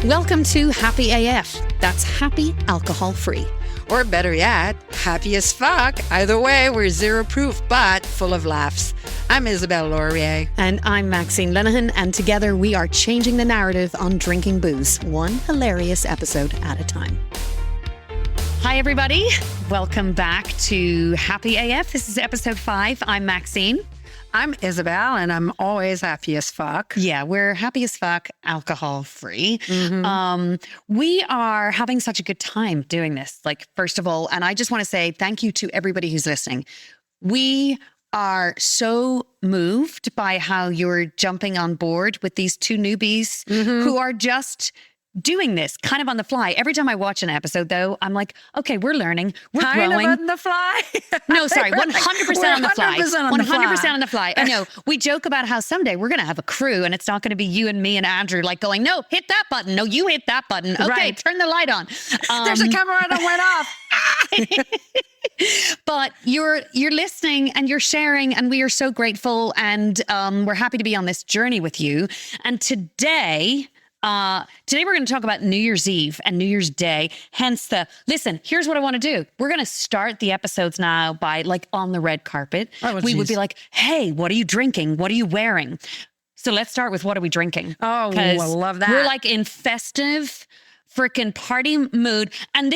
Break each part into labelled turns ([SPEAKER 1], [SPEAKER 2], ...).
[SPEAKER 1] Welcome to Happy AF. That's happy alcohol free.
[SPEAKER 2] Or better yet, happy as fuck. Either way, we're zero proof, but full of laughs. I'm Isabelle Laurier.
[SPEAKER 1] And I'm Maxine Linehan, and together we are changing the narrative on drinking booze, one hilarious episode at a time. Hi, everybody. Welcome back to Happy AF. This is episode 5. I'm Maxine.
[SPEAKER 2] I'm Isabelle, and I'm always happy as fuck.
[SPEAKER 1] Yeah, we're happy as fuck, alcohol free. We are having such a good time doing this. First of all, and I just want to say thank you to everybody who's listening. We are so moved by how you're jumping on board with these two newbies who are just doing this kind of on the fly. Every time I watch an episode, though, I'm like, okay, we're learning, we're growing.
[SPEAKER 2] Kind of on the fly?
[SPEAKER 1] No, sorry, 100% on the fly.
[SPEAKER 2] 100%
[SPEAKER 1] on the fly. I know. We joke about how someday we're going to have a crew and it's not going to be you and me and Andrew going, no, hit that button. No, you hit that button. Okay,
[SPEAKER 2] right.
[SPEAKER 1] Turn the light on.
[SPEAKER 2] There's a camera that went off.
[SPEAKER 1] But you're listening and you're sharing, and we are so grateful, and we're happy to be on this journey with you. And today we're going to talk about New Year's Eve and New Year's Day. Hence listen, here's what I want to do. We're going to start the episodes now by on the red carpet. We would be like, hey, what are you drinking? What are you wearing? So let's start with what are we drinking?
[SPEAKER 2] Oh, I love that.
[SPEAKER 1] We're in festive freaking party mood. And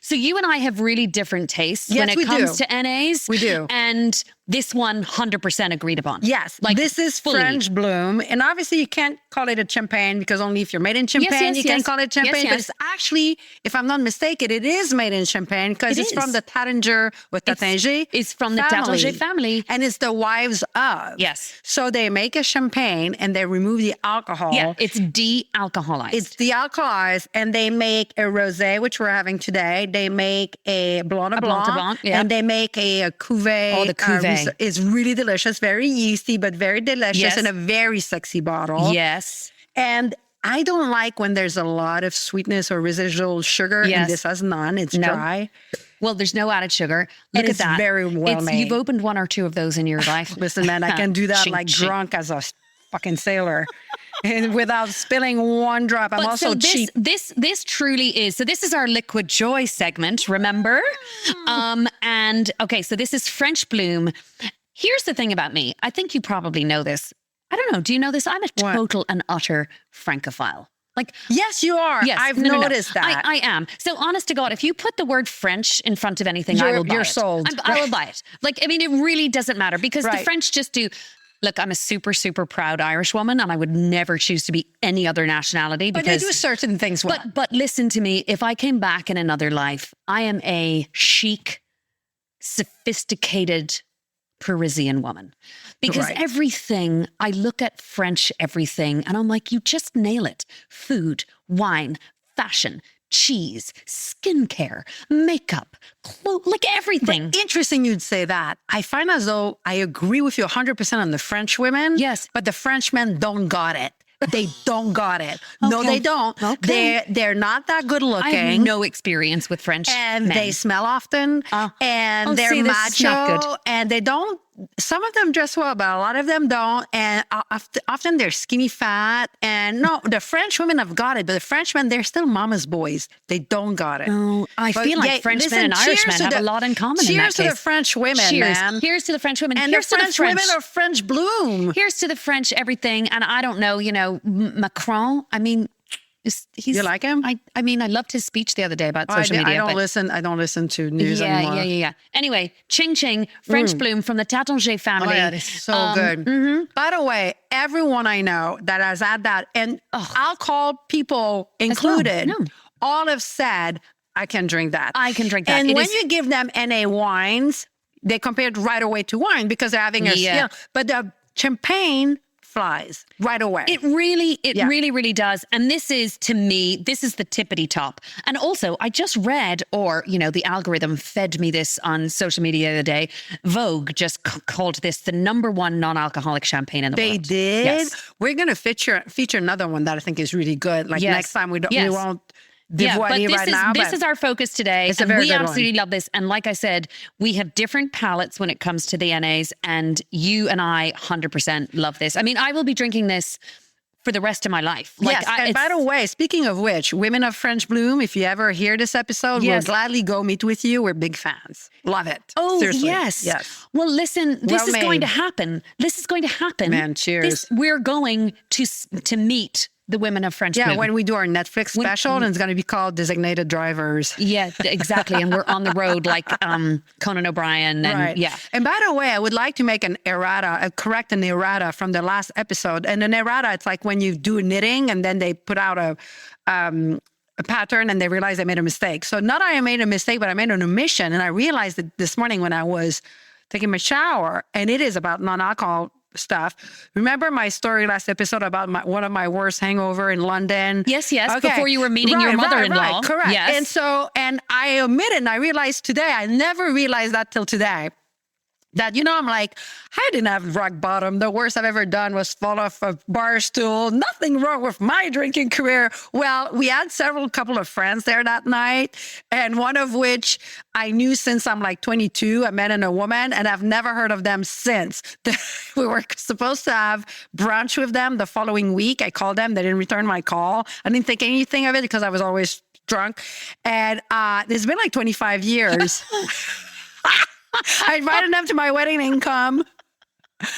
[SPEAKER 1] so you and I have really different tastes when it comes to NAs.
[SPEAKER 2] We do.
[SPEAKER 1] And this one 100% agreed upon.
[SPEAKER 2] Yes. This is fully. French Bloom. And obviously you can't call it a champagne because only if you're made in Champagne, you can call it champagne. But it's actually, if I'm not mistaken, it is made in Champagne because it's from the Tattinger or Tattinger.
[SPEAKER 1] It's from the Tattinger family.
[SPEAKER 2] And it's the wives of.
[SPEAKER 1] Yes.
[SPEAKER 2] So they make a champagne and they remove the alcohol.
[SPEAKER 1] Yeah, it's de-alcoholized.
[SPEAKER 2] It's de-alcoholized. And they make a rosé, which we're having today. They make a Blanc de Blanc.
[SPEAKER 1] Yeah.
[SPEAKER 2] And they make a cuvée.
[SPEAKER 1] Oh, the cuvée.
[SPEAKER 2] It's really delicious, very yeasty, but very delicious, and a very sexy bottle.
[SPEAKER 1] Yes.
[SPEAKER 2] And I don't like when there's a lot of sweetness or residual sugar, and this has none. It's dry.
[SPEAKER 1] Well, there's no added sugar. Look at that.
[SPEAKER 2] It's very well made.
[SPEAKER 1] You've opened one or two of those in your life.
[SPEAKER 2] Listen, man, I can do that drunk as a fucking sailor. And without spilling one drop. I'm also cheap.
[SPEAKER 1] This truly is. So this is our Liquid Joy segment, remember? And okay, so this is French Bloom. Here's the thing about me. I think you probably know this. I don't know. Do you know this? I'm a total and utter Francophile.
[SPEAKER 2] Yes, you are.
[SPEAKER 1] Yes,
[SPEAKER 2] I've noticed that.
[SPEAKER 1] I am. So honest to God, if you put the word French in front of anything, I will buy it.
[SPEAKER 2] You're sold.
[SPEAKER 1] I will buy it. It really doesn't matter because the French just do. Look, I'm a super, super proud Irish woman, and I would never choose to be any other nationality.
[SPEAKER 2] But they do certain things well.
[SPEAKER 1] But listen to me. If I came back in another life, I am a chic, sophisticated Parisian woman. Because everything, I look at French everything, and I'm like, you just nail it. Food, wine, fashion, cheese, skincare, makeup, clothes, everything.
[SPEAKER 2] But interesting you'd say that. I find as though I agree with you 100% on the French women.
[SPEAKER 1] Yes.
[SPEAKER 2] But the Frenchmen don't got it. They don't got it. No, they don't.
[SPEAKER 1] Okay.
[SPEAKER 2] They're not that good looking.
[SPEAKER 1] I have no experience with French
[SPEAKER 2] and
[SPEAKER 1] men.
[SPEAKER 2] They smell often. And they're macho. And they don't. Some of them dress well, but a lot of them don't. And often they're skinny fat. And no, the French women have got it, but the Frenchmen, they're still mama's boys. They don't got it.
[SPEAKER 1] No, I feel like Frenchmen and Irishmen have a lot in common in that case.
[SPEAKER 2] Cheers to the French women, man.
[SPEAKER 1] Here's to the French women.
[SPEAKER 2] And
[SPEAKER 1] here's
[SPEAKER 2] the French women are French Bloom.
[SPEAKER 1] Here's to the French everything. And I don't know, Macron, I mean,
[SPEAKER 2] you like him?
[SPEAKER 1] I mean, I loved his speech the other day about social media.
[SPEAKER 2] I don't listen to news anymore.
[SPEAKER 1] Yeah. Anyway, Ching Ching, French Bloom from the Tattinger family.
[SPEAKER 2] Oh, yeah, it's so good. By the way, everyone I know that has had that, and alcohol people included, all have said, I can drink that.
[SPEAKER 1] I can drink that.
[SPEAKER 2] And when you give them NA wines, they compare it right away to wine because they're having a skill. But the champagne flies right away.
[SPEAKER 1] It really, really does. And this is, to me, this is the tippity top. And also, I just read, the algorithm fed me this on social media the other day. Vogue just called this the #1 non-alcoholic champagne in the world.
[SPEAKER 2] They did?
[SPEAKER 1] Yes.
[SPEAKER 2] We're going to feature another one that I think is really good. Next time we won't devoiler right now.
[SPEAKER 1] This is our focus today.
[SPEAKER 2] It's a very
[SPEAKER 1] we
[SPEAKER 2] good
[SPEAKER 1] absolutely
[SPEAKER 2] one.
[SPEAKER 1] love this. And like I said, we have different palates when it comes to the NAs, and you and I 100% love this. I mean, I will be drinking this for the rest of my life.
[SPEAKER 2] Yes, and by the way, speaking of which, Women of French Bloom, if you ever hear this episode, we'll gladly go meet with you. We're big fans. Love it.
[SPEAKER 1] Oh,
[SPEAKER 2] seriously.
[SPEAKER 1] Yes. Well, listen, this is going to happen. This is going to happen.
[SPEAKER 2] Man, cheers.
[SPEAKER 1] We're going to meet the Women of French Bloom.
[SPEAKER 2] Yeah, when we do our Netflix special, and it's going to be called Designated Drivers.
[SPEAKER 1] Yeah, exactly. And we're on the road like Conan O'Brien. And,
[SPEAKER 2] right. Yeah. And by the way, I would like to make correct an errata from the last episode. And an errata, it's like when you do knitting and then they put out a pattern and they realize they made a mistake. So not I made a mistake, but I made an omission. And I realized it this morning when I was taking my shower, and it is about non-alcohol stuff. Remember my story last episode about one of my worst hangover in London?
[SPEAKER 1] Yes. Okay. Before you were meeting your mother-in-law.
[SPEAKER 2] Right, correct.
[SPEAKER 1] Yes.
[SPEAKER 2] And I omitted, and I realized today, I never realized that till today, that, I'm like, I didn't have rock bottom. The worst I've ever done was fall off a bar stool. Nothing wrong with my drinking career. Well, we had couple of friends there that night, and one of which I knew since I'm like 22, a man and a woman, and I've never heard of them since. We were supposed to have brunch with them the following week. I called them. They didn't return my call. I didn't think anything of it because I was always drunk. And it's been like 25 years. I invited them to my wedding and come.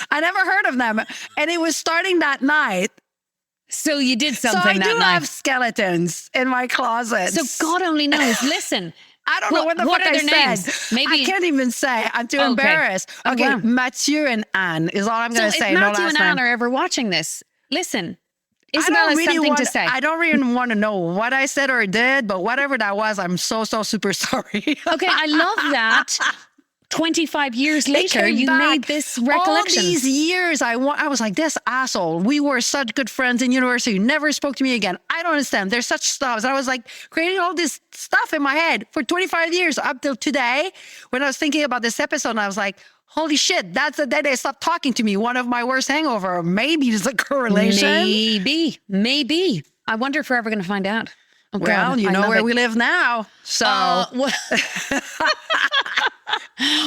[SPEAKER 2] I never heard of them. And it was starting that night.
[SPEAKER 1] So you did something that night.
[SPEAKER 2] So I do have skeletons in my closet.
[SPEAKER 1] So God only knows. Listen.
[SPEAKER 2] I don't know what the fuck I said.
[SPEAKER 1] Names? Maybe
[SPEAKER 2] I can't even say. I'm too embarrassed. Okay, wow. Mathieu and Anne is all I'm going to say.
[SPEAKER 1] If Mathieu and Anne are ever watching this, listen. Isabelle has something to say.
[SPEAKER 2] I don't really want to know what I said or did, but whatever that was, I'm so super sorry.
[SPEAKER 1] Okay, I love that. 25 years later, you made this recollection.
[SPEAKER 2] All these years, I was like, this asshole. We were such good friends in university. You never spoke to me again. I don't understand. They're such snobs. I was like creating all this stuff in my head for 25 years up till today. When I was thinking about this episode, I was like, holy shit, that's the day they stopped talking to me. One of my worst hangover. Maybe there's a correlation.
[SPEAKER 1] Maybe. I wonder if we're ever going to find out.
[SPEAKER 2] Oh, well, God, you know where we live now. So...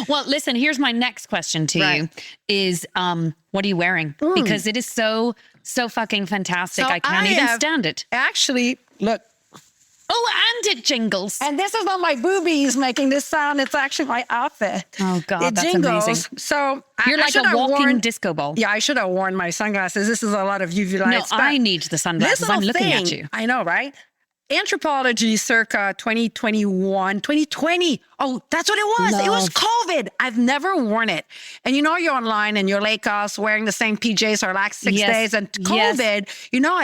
[SPEAKER 1] Well, listen, here's my next question to you is, what are you wearing? Because it is so fucking fantastic. So I can't even stand it.
[SPEAKER 2] Actually, look.
[SPEAKER 1] Oh, and it jingles.
[SPEAKER 2] And this is not my boobies making this sound. It's actually my outfit.
[SPEAKER 1] Oh, God,
[SPEAKER 2] it
[SPEAKER 1] that's
[SPEAKER 2] jingles.
[SPEAKER 1] amazing.
[SPEAKER 2] So
[SPEAKER 1] you're like a walking disco ball.
[SPEAKER 2] Yeah, I should have worn my sunglasses. This is a lot of UV lights.
[SPEAKER 1] No, I need the sunglasses. I'm looking at you.
[SPEAKER 2] I know, right? Anthropology circa 2021, 2020. Oh, that's what it was. Love. It was COVID. I've never worn it. And you're online and you're Lacoste wearing the same PJs for like 6 days. And COVID,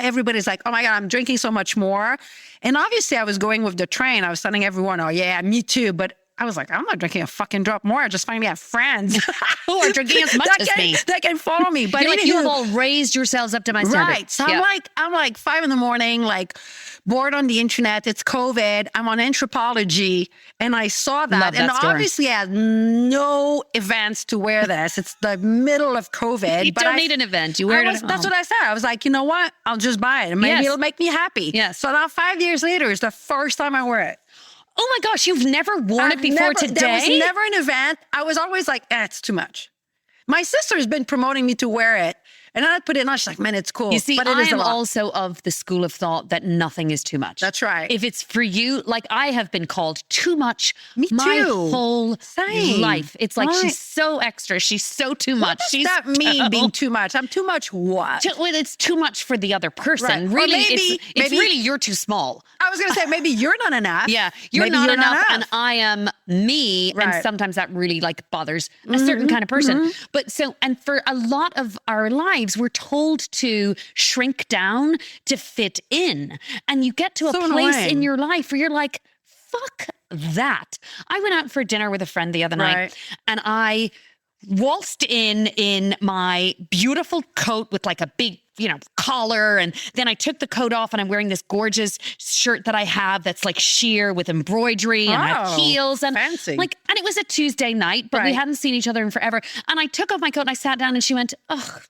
[SPEAKER 2] everybody's like, oh my God, I'm drinking so much more. And obviously I was going with the train. I was telling everyone, oh yeah, me too. But I was like, I'm not drinking a fucking drop more. I just finally have friends
[SPEAKER 1] who are drinking as much as me.
[SPEAKER 2] That can follow me. But
[SPEAKER 1] you have all raised yourselves up to my standard.
[SPEAKER 2] Right. So I'm like 5 a.m, like bored on the internet. It's COVID. I'm on Anthropology. And I saw that. And obviously I had no events to wear this. It's the middle of COVID.
[SPEAKER 1] You don't need an event. You wear it at home.
[SPEAKER 2] That's what I said. I was like, you know what? I'll just buy it. And maybe it'll make me happy.
[SPEAKER 1] Yes.
[SPEAKER 2] So now 5 years later is the first time I wear it.
[SPEAKER 1] Oh my gosh, you've never worn it before today?
[SPEAKER 2] There was never an event. I was always like, it's too much. My sister's been promoting me to wear it. And I put it on. She's like, man, it's cool.
[SPEAKER 1] You see, I am also of the school of thought that nothing is too much.
[SPEAKER 2] That's right.
[SPEAKER 1] If it's for you, like I have been called too much
[SPEAKER 2] my
[SPEAKER 1] whole life. It's like, she's so extra. She's so too much.
[SPEAKER 2] What does that mean, being too much? I'm too much what?
[SPEAKER 1] Well, it's too much for the other person.
[SPEAKER 2] Right.
[SPEAKER 1] Really, it's really you're too small.
[SPEAKER 2] I was going to say, maybe you're not enough.
[SPEAKER 1] Yeah, you're not enough. And I am me. Right. And sometimes that really like bothers a certain kind of person. But and for a lot of our lives, we're told to shrink down to fit in. And you get to a place in your life where you're like, fuck that. I went out for dinner with a friend the other night and I waltzed in my beautiful coat with like a big, collar. And then I took the coat off and I'm wearing this gorgeous shirt that I have that's like sheer with embroidery and I have heels and
[SPEAKER 2] fancy.
[SPEAKER 1] And it was a Tuesday night, but we hadn't seen each other in forever. And I took off my coat and I sat down and she went, ugh.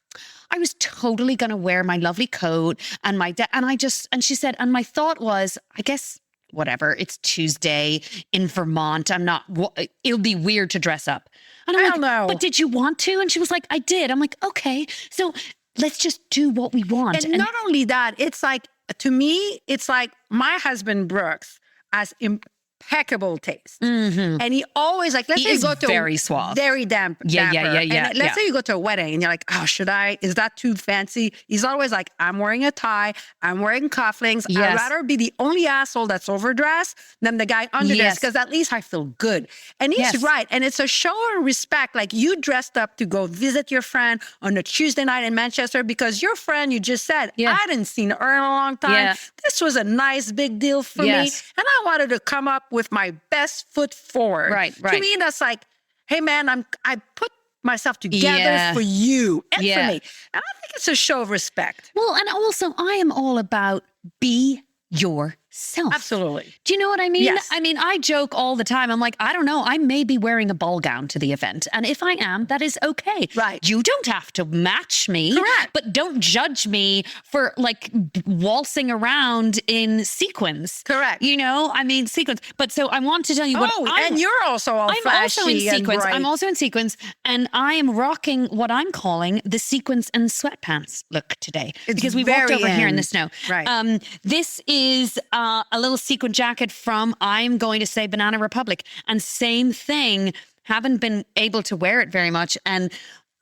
[SPEAKER 1] I was totally going to wear my lovely coat and and she said, and my thought was, I guess, whatever, it's Tuesday in Vermont. It'll be weird to dress up. And I'm like, but did you want to? And she was like, I did. I'm like, okay. So let's just do what we want.
[SPEAKER 2] And not only that, it's like, to me, it's like my husband Brooks has impeccable taste. And he always like, let's say you go to
[SPEAKER 1] very suave.
[SPEAKER 2] Very damp.
[SPEAKER 1] Yeah.
[SPEAKER 2] And let's say you go to a wedding and you're like, oh, is that too fancy? He's always like, I'm wearing a tie. I'm wearing cufflinks.
[SPEAKER 1] Yes.
[SPEAKER 2] I'd rather be the only asshole that's overdressed than the guy underdressed, because at least I feel good. And he's right. And it's a show of respect. Like, you dressed up to go visit your friend on a Tuesday night in Manchester because your friend, you just said, I hadn't seen her in a long time.
[SPEAKER 1] Yeah.
[SPEAKER 2] This was a nice big deal for me. And I wanted to come up with my best foot forward.
[SPEAKER 1] Right.
[SPEAKER 2] To me, that's like, hey man, I put myself together for you and for me. And I think it's a show of respect.
[SPEAKER 1] Well, and also I am all about be yourself.
[SPEAKER 2] Absolutely.
[SPEAKER 1] Do you know what I mean?
[SPEAKER 2] Yes.
[SPEAKER 1] I mean, I joke all the time. I'm like, I don't know. I may be wearing a ball gown to the event. And if I am, that is okay.
[SPEAKER 2] Right.
[SPEAKER 1] You don't have to match me.
[SPEAKER 2] Correct.
[SPEAKER 1] But don't judge me for like waltzing around in sequins.
[SPEAKER 2] Correct.
[SPEAKER 1] You know, I mean, sequins. But so I want to tell you
[SPEAKER 2] and you're also all flashy
[SPEAKER 1] also in
[SPEAKER 2] and
[SPEAKER 1] sequins.
[SPEAKER 2] bright.
[SPEAKER 1] I'm also in sequins. And I am rocking what I'm calling the sequins and sweatpants look today. Because we walked over here in the snow.
[SPEAKER 2] Right.
[SPEAKER 1] This is a little sequin jacket from, I'm going to say, Banana Republic. And same thing, haven't been able to wear it very much. And,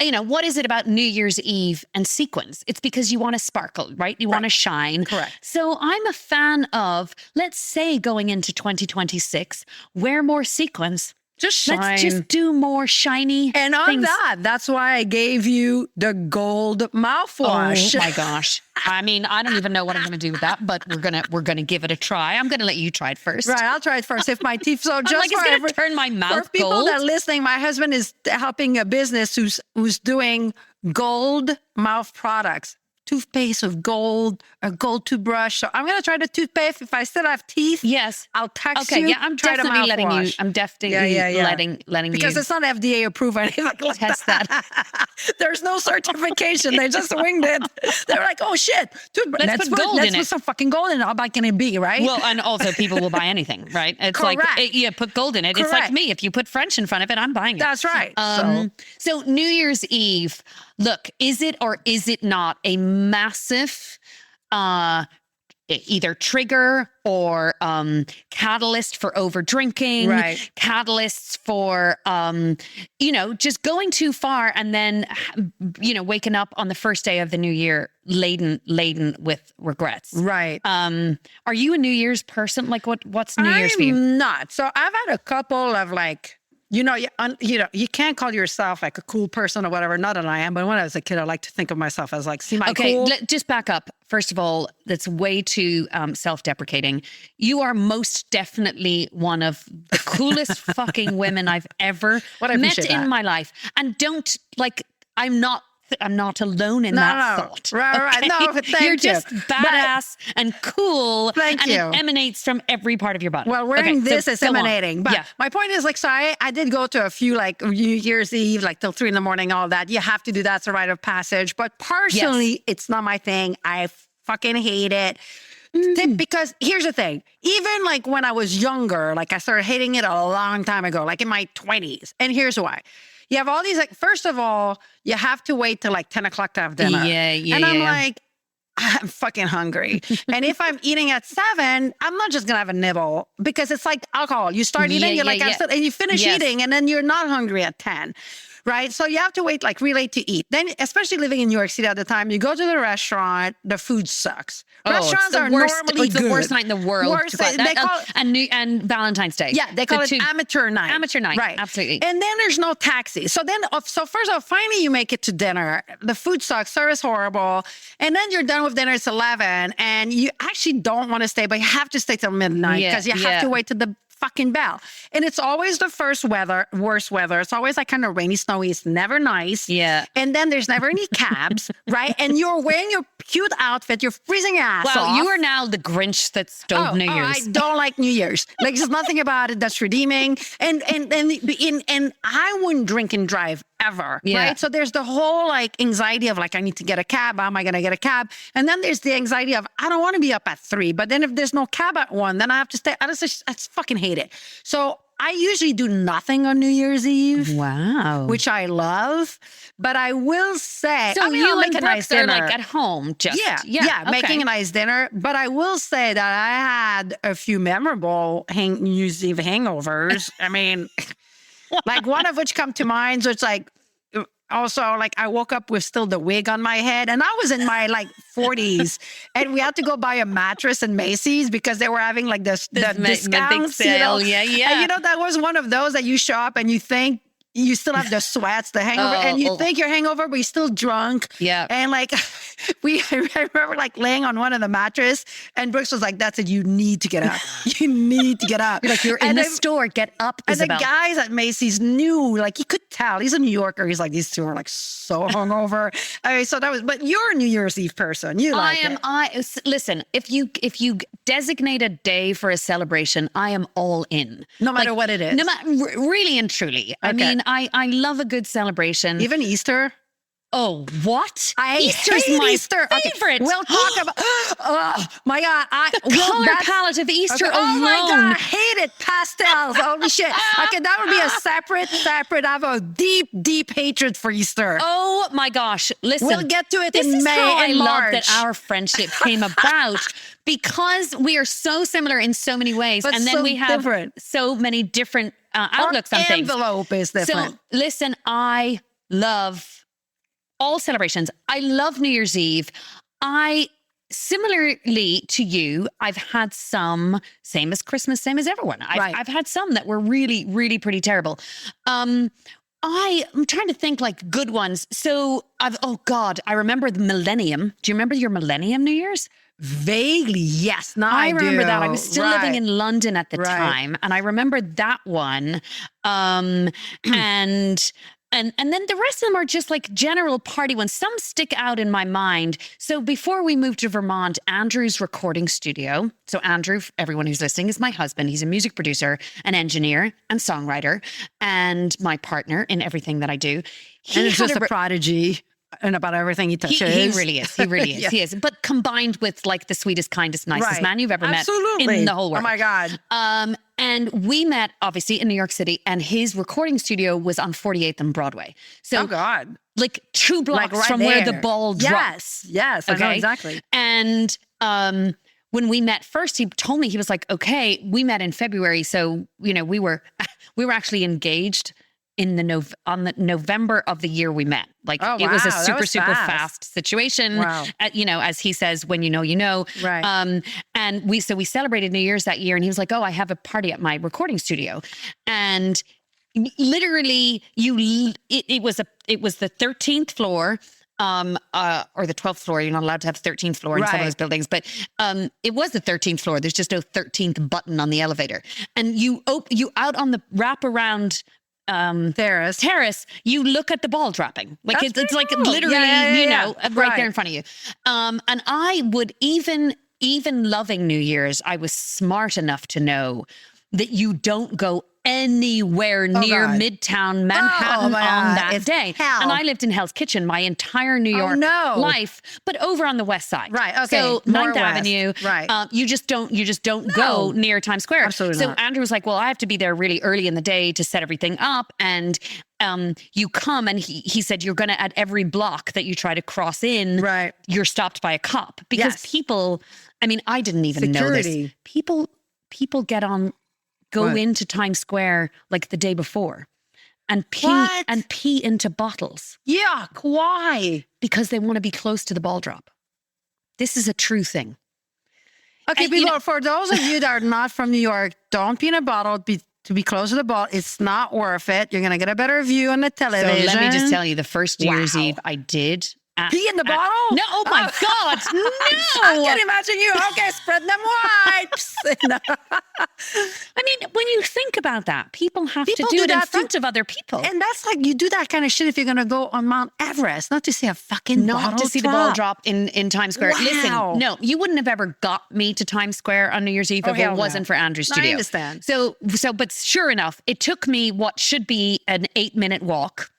[SPEAKER 1] you know, what is it about New Year's Eve and sequins? It's because you want to sparkle, right? You want to shine.
[SPEAKER 2] Correct.
[SPEAKER 1] So I'm a fan of, let's say, going into 2026, wear more sequins.
[SPEAKER 2] Just shine.
[SPEAKER 1] Let's just do more shiny
[SPEAKER 2] And on
[SPEAKER 1] things.
[SPEAKER 2] that's why I gave you the gold mouthwash.
[SPEAKER 1] Oh my gosh. I mean, I don't even know what I'm going to do with that, but we're gonna give it a try. I'm going to let you try it first.
[SPEAKER 2] Right, I'll try it first. If my teeth, so just
[SPEAKER 1] I'm like, it's going to turn my mouth
[SPEAKER 2] for people
[SPEAKER 1] gold.
[SPEAKER 2] that are listening, my husband is helping a business who's doing gold mouth products. Toothpaste of gold, a gold toothbrush. So I'm going to try the toothpaste. If I still have teeth,
[SPEAKER 1] Yes.
[SPEAKER 2] I'll text
[SPEAKER 1] Okay,
[SPEAKER 2] you.
[SPEAKER 1] yeah, I'm
[SPEAKER 2] try the
[SPEAKER 1] definitely letting you.
[SPEAKER 2] mouthwash.
[SPEAKER 1] I'm definitely letting
[SPEAKER 2] Because
[SPEAKER 1] you
[SPEAKER 2] it's not FDA approved or anything like
[SPEAKER 1] test
[SPEAKER 2] that. There's no certification. They just winged it. They're like, oh shit,
[SPEAKER 1] Let's put gold in
[SPEAKER 2] let's
[SPEAKER 1] it.
[SPEAKER 2] put some fucking gold in it. How bad can it be, right?
[SPEAKER 1] Well, and also people will buy anything, right? It's
[SPEAKER 2] Correct.
[SPEAKER 1] like, put gold in it. It's like
[SPEAKER 2] Correct.
[SPEAKER 1] me. If you put French in front of it, I'm buying it.
[SPEAKER 2] That's right.
[SPEAKER 1] So New Year's Eve, look, is it or is it not a massive either trigger or catalyst for over drinking,
[SPEAKER 2] Right.
[SPEAKER 1] catalysts for, just going too far and then, waking up on the first day of the new year laden with regrets.
[SPEAKER 2] Right.
[SPEAKER 1] Are you a New Year's person? Like what's New Year's for you?
[SPEAKER 2] I'm not. So I've had a couple of like, you can't call yourself like a cool person or whatever. Not that I am, but when I was a kid, I like to think of myself as like, see my cool.
[SPEAKER 1] Just back up. First of all, that's way too self-deprecating. You are most definitely one of the coolest fucking women I've ever met in my life. And I'm not alone in that thought.
[SPEAKER 2] Right. No, thank you.
[SPEAKER 1] You're just badass and cool.
[SPEAKER 2] Thank you.
[SPEAKER 1] It emanates from every part of your body.
[SPEAKER 2] Well, wearing this is
[SPEAKER 1] go on.
[SPEAKER 2] emanating. But my point is like, so I did go to a few like New Year's Eve, like till 3 a.m, all that. You have to do that. It's a rite of passage. But personally, it's not my thing. I fucking hate it. Because here's the thing, even like when I was younger, like I started hating it a long time ago, like in my 20s. And here's why. You have all these, like, first of all, you have to wait till like 10 o'clock to have dinner. And I'm like, I'm fucking hungry. And if I'm eating at 7, I'm not just going to have a nibble because it's like alcohol. You start eating, you're like, and you finish eating and then you're not hungry at 10. Right. So you have to wait like really late to eat. Then, especially living in New York City at the time, you go to the restaurant, the food sucks. Restaurants are normally
[SPEAKER 1] It's the worst night in the world.
[SPEAKER 2] Worst, they call it,
[SPEAKER 1] and Valentine's Day.
[SPEAKER 2] Yeah, they call it amateur night.
[SPEAKER 1] Amateur night.
[SPEAKER 2] Right.
[SPEAKER 1] Absolutely.
[SPEAKER 2] And then there's no taxi. So first of all, finally you make it to dinner. The food sucks. Service horrible. And then you're done with dinner. It's 11 and you actually don't want to stay, but you have to stay till midnight because you have to wait to the fucking bell. And it's always the worst weather. It's always like kind of rainy, snowy. It's never nice.
[SPEAKER 1] Yeah.
[SPEAKER 2] And then there's never any cabs, right? And you're wearing your cute outfit. You're freezing your ass off.
[SPEAKER 1] You are now the Grinch that stole New Year's.
[SPEAKER 2] I don't like New Year's. Like there's nothing about it that's redeeming. And I wouldn't drink and drive ever, right? So there's the whole like anxiety of like, I need to get a cab. How am I going to get a cab? And then there's the anxiety of, I don't want to be up at 3. But then if there's no cab at 1, then I have to stay. I just fucking hate it. So I usually do nothing on New Year's Eve.
[SPEAKER 1] Wow.
[SPEAKER 2] Which I love. But I will say,
[SPEAKER 1] so
[SPEAKER 2] I'll make
[SPEAKER 1] and
[SPEAKER 2] a nice
[SPEAKER 1] Brooks are
[SPEAKER 2] dinner.
[SPEAKER 1] like at home, just
[SPEAKER 2] okay. Making a nice dinner. But I will say that I had a few memorable New Year's Eve hangovers. I mean, like one of which come to mind. So it's like, also, like I woke up with still the wig on my head, and I was in my like 40s, and we had to go buy a mattress in Macy's because they were having like the discounts,
[SPEAKER 1] big sale.
[SPEAKER 2] Yeah. And that was one of those that you show up and you think you still have the sweats, the hangover, and you think you're hangover, but you're still drunk.
[SPEAKER 1] Yeah.
[SPEAKER 2] And like I remember like laying on one of the mattress, and Brooks was like, "That's it. You need to get up. You need to get up."
[SPEAKER 1] You're like, you're in the store. Get up, Isabelle.
[SPEAKER 2] And the guys at Macy's knew, like he could tell. He's a New Yorker. He's like, these two are like so hungover. So that was. But you're a New Year's Eve person. You like it.
[SPEAKER 1] Listen. If you designate a day for a celebration, I am all in.
[SPEAKER 2] No matter what it is.
[SPEAKER 1] No matter, really and truly. I mean, I love a good celebration.
[SPEAKER 2] Even Easter.
[SPEAKER 1] Oh, what?
[SPEAKER 2] Easter's my Easter
[SPEAKER 1] favorite.
[SPEAKER 2] Okay. We'll talk about. Oh my God!
[SPEAKER 1] The color palette of Easter alone.
[SPEAKER 2] Oh my God! I hate it. Pastels. Holy shit. Okay, that would be a separate. I have a deep hatred for Easter.
[SPEAKER 1] Oh my gosh! Listen,
[SPEAKER 2] we'll get to it in May and March.
[SPEAKER 1] I love that our friendship came about because we are so similar in so many ways,
[SPEAKER 2] but
[SPEAKER 1] and then we have so many different outlooks on things.
[SPEAKER 2] Envelope is different.
[SPEAKER 1] So listen, I love all celebrations. I love New Year's Eve. Similarly to you, I've had some, same as Christmas, same as everyone. I've had some that were really, really pretty terrible. I'm trying to think like good ones. So I remember the millennium. Do you remember your millennium New Year's?
[SPEAKER 2] Vaguely, yes. Now
[SPEAKER 1] I remember that. I was still living in London at the time, and I remember that one. And then the rest of them are just like general party ones. Some stick out in my mind. So before we moved to Vermont, Andrew's recording studio. So Andrew, everyone who's listening, is my husband. He's a music producer, an engineer, and songwriter, and my partner in everything that I do.
[SPEAKER 2] He's just a prodigy. And about everything he touches.
[SPEAKER 1] He really is. He really is. Yeah. He is. But combined with like the sweetest, kindest, nicest man you've ever met in the whole world.
[SPEAKER 2] Oh my God.
[SPEAKER 1] And we met obviously in New York City, and his recording studio was on 48th and Broadway. So
[SPEAKER 2] oh God.
[SPEAKER 1] Like 2 blocks
[SPEAKER 2] like
[SPEAKER 1] from where the ball drops.
[SPEAKER 2] Yes. Okay? I know exactly.
[SPEAKER 1] And when we met first, he told me, he was like, okay, we met in February. So, we were actually engaged on the November of the year we met. Like it was a super fast situation.
[SPEAKER 2] Wow.
[SPEAKER 1] As he says, when you know, you know.
[SPEAKER 2] Right.
[SPEAKER 1] And we celebrated New Year's that year, and he was like, "Oh, I have a party at my recording studio," and literally, it was the 13th floor. Or the 12th floor. You're not allowed to have 13th floor in some of those buildings, but it was the 13th floor. There's just no 13th button on the elevator, and you out on the wraparound terrace, you look at the ball dropping. Like it's like literally, right there in front of you. And I would even loving New Year's, I was smart enough to know that you don't go anywhere near Midtown Manhattan on that day.
[SPEAKER 2] Hell.
[SPEAKER 1] And I lived in Hell's Kitchen my entire New York life, but over on the West Side.
[SPEAKER 2] Right. Okay.
[SPEAKER 1] So Ninth Avenue.
[SPEAKER 2] Right.
[SPEAKER 1] You just don't go near Times Square.
[SPEAKER 2] Absolutely
[SPEAKER 1] so
[SPEAKER 2] not.
[SPEAKER 1] Andrew was like, well, I have to be there really early in the day to set everything up. And you come, and he said, you're going to, at every block that you try to cross in, you're stopped by a cop. Because people, I mean, I didn't even know this. People go into Times Square like the day before and pee into bottles.
[SPEAKER 2] Yuck. Why?
[SPEAKER 1] Because they want to be close to the ball drop. This is a true thing.
[SPEAKER 2] Okay, people, for those of you that are not from New York, don't pee in a bottle to be close to the ball. It's not worth it. You're going to get a better view on the television.
[SPEAKER 1] So let me just tell you, the first New Year's Eve I did.
[SPEAKER 2] Pee in the bottle?
[SPEAKER 1] No, oh my God, no.
[SPEAKER 2] I can't imagine you. Okay, spread them wipes.
[SPEAKER 1] I mean, when you think about that, people have to do it in front of other people.
[SPEAKER 2] And that's like, you do that kind of shit if you're going to go on Mount Everest, not to see a fucking bottle
[SPEAKER 1] Not to see the ball drop in Times Square.
[SPEAKER 2] Wow.
[SPEAKER 1] Listen, no, you wouldn't have ever got me to Times Square on New Year's Eve if it wasn't for Andrew's studio.
[SPEAKER 2] I understand.
[SPEAKER 1] So, but sure enough, it took me what should be an 8-minute walk.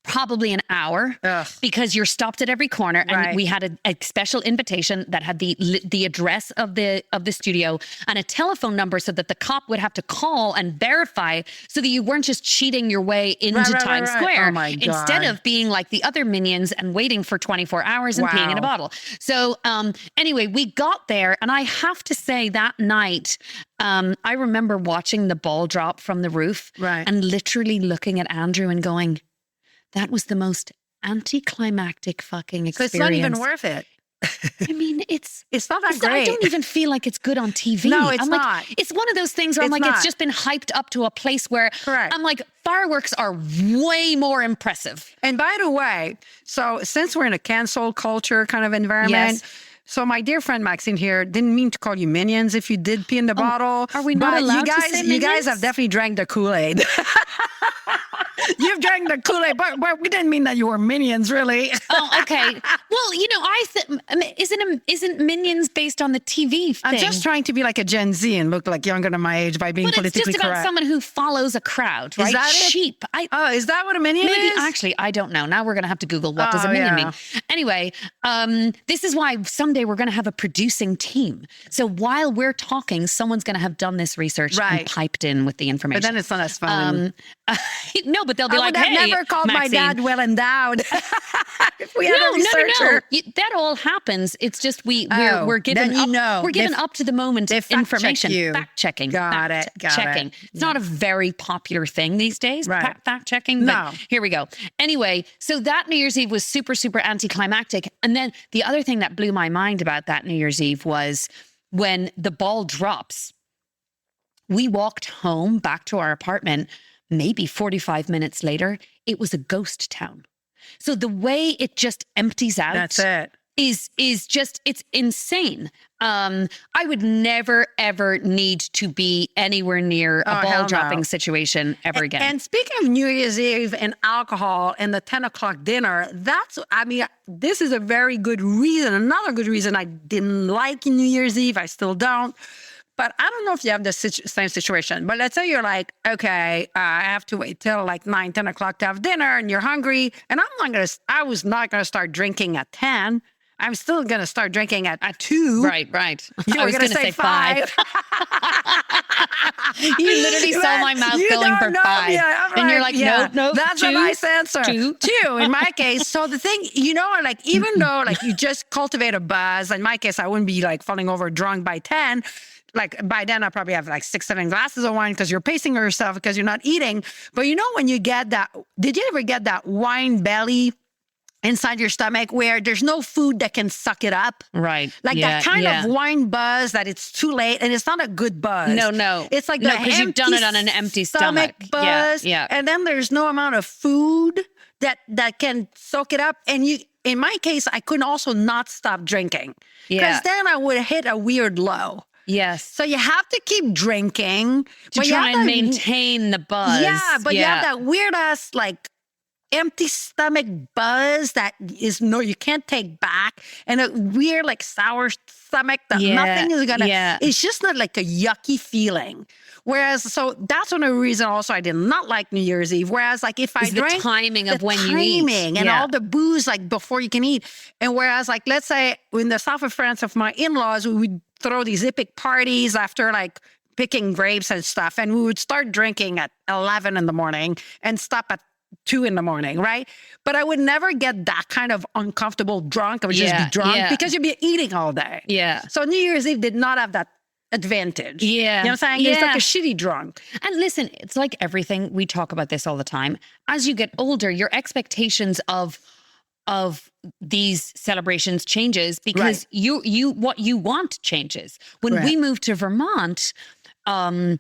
[SPEAKER 1] probably an hour because you're stopped at every corner. And we had a special invitation that had the address of the studio and a telephone number so that the cop would have to call and verify so that you weren't just cheating your way into Times Square.
[SPEAKER 2] Oh my God.
[SPEAKER 1] Instead of being like the other minions and waiting for 24 hours and peeing in a bottle. So anyway, we got there, and I have to say that night, I remember watching the ball drop from the roof and literally looking at Andrew and going, that was the most anticlimactic fucking experience.
[SPEAKER 2] It's not even worth it.
[SPEAKER 1] I mean, it's
[SPEAKER 2] not that great.
[SPEAKER 1] I don't even feel like it's good on TV.
[SPEAKER 2] No, it's
[SPEAKER 1] not.
[SPEAKER 2] not.
[SPEAKER 1] It's one of those things where I'm like, it's just been hyped up to a place where I'm like, fireworks are way more impressive.
[SPEAKER 2] And by the way, so since we're in a cancel culture kind of environment, so my dear friend Maxine here didn't mean to call you minions if you did pee in the bottle.
[SPEAKER 1] Are we not allowed to say minions?
[SPEAKER 2] You guys have definitely drank the Kool-Aid. You've drank the Kool-Aid, but we didn't mean that you were minions, really.
[SPEAKER 1] Oh, okay. Well, you know, isn't Minions based on the TV thing?
[SPEAKER 2] I'm just trying to be like a Gen Z and look like younger than my age by being politically correct.
[SPEAKER 1] But it's just about someone who follows a crowd, right?
[SPEAKER 2] Is that
[SPEAKER 1] Sheep.
[SPEAKER 2] Is that what a minion is?
[SPEAKER 1] Actually, I don't know. Now we're going to have to Google what does a minion mean. Anyway, this is why someday we're going to have a producing team. So while we're talking, someone's going to have done this research and piped in with the information.
[SPEAKER 2] But then it's not as fun.
[SPEAKER 1] No, but they'll be like,
[SPEAKER 2] hey,
[SPEAKER 1] hey,
[SPEAKER 2] I never called
[SPEAKER 1] Maxine.
[SPEAKER 2] My dad well endowed. If we had a researcher.
[SPEAKER 1] No. That all happens. It's just we're given we're given up to the moment information. Fact checking.
[SPEAKER 2] Got it.
[SPEAKER 1] It's not a very popular thing these days. Fact checking.
[SPEAKER 2] No.
[SPEAKER 1] Here we go. Anyway, so that New Year's Eve was super, super anticlimactic. And then the other thing that blew my mind about that New Year's Eve was when the ball drops. We walked home back to our apartment. Maybe 45 minutes later, it was a ghost town. So the way it just empties out.
[SPEAKER 2] That's it.
[SPEAKER 1] Is just, it's insane. I would never, ever need to be anywhere near a ball dropping situation ever again.
[SPEAKER 2] And speaking of New Year's Eve and alcohol and the 10 o'clock dinner, this is a very good reason. Another good reason I didn't like New Year's Eve. I still don't. But I don't know if you have the same situation. But let's say you're like, okay, I have to wait till like 9, 10 o'clock to have dinner and you're hungry. And I was not going to start drinking at 10. I'm still going to start drinking at 2.
[SPEAKER 1] Right.
[SPEAKER 2] You were going to say 5.
[SPEAKER 1] You literally saw my mouth going for 5.
[SPEAKER 2] Yeah,
[SPEAKER 1] and you're like, no.
[SPEAKER 2] That's
[SPEAKER 1] 2,
[SPEAKER 2] a nice answer.
[SPEAKER 1] 2
[SPEAKER 2] in my case. So the thing, like even though like you just cultivate a buzz, in my case, I wouldn't be like falling over drunk by 10. Like by then I probably have like 6, 7 glasses of wine because you're pacing yourself because you're not eating. But when you get that, did you ever get that wine belly inside your stomach where there's no food that can suck it up?
[SPEAKER 1] Right.
[SPEAKER 2] Like that kind of wine buzz that it's too late and it's not a good buzz.
[SPEAKER 1] No.
[SPEAKER 2] It's like
[SPEAKER 1] because you've done it on an empty stomach.
[SPEAKER 2] Buzz.
[SPEAKER 1] Yeah.
[SPEAKER 2] And then there's no amount of food that can soak it up. And in my case, I couldn't also not stop drinking. Because then I would hit a weird low.
[SPEAKER 1] Yes.
[SPEAKER 2] So you have to keep drinking
[SPEAKER 1] to try and maintain the buzz.
[SPEAKER 2] Yeah, but you have that weird ass like empty stomach buzz that is you can't take back, and a weird like sour stomach that nothing is gonna. Yeah. It's just not like a yucky feeling. Whereas, so that's one of the reasons also I did not like New Year's Eve. Whereas, like if I drank,
[SPEAKER 1] the timing of when you eat
[SPEAKER 2] and all the booze like before you can eat, and whereas like let's say in the south of France of my in-laws, we would throw these epic parties after like picking grapes and stuff, and we would start drinking at 11 in the morning and stop at 2 in the morning, right? But I would never get that kind of uncomfortable drunk. I would just be drunk because you'd be eating all day.
[SPEAKER 1] Yeah.
[SPEAKER 2] So New Year's Eve did not have that advantage.
[SPEAKER 1] Yeah.
[SPEAKER 2] You know what I'm saying?
[SPEAKER 1] Yeah.
[SPEAKER 2] It's like a shitty drunk.
[SPEAKER 1] And listen, it's like everything. We talk about this all the time. As you get older, your expectations of these celebrations changes because you what you want changes. When we moved to Vermont, the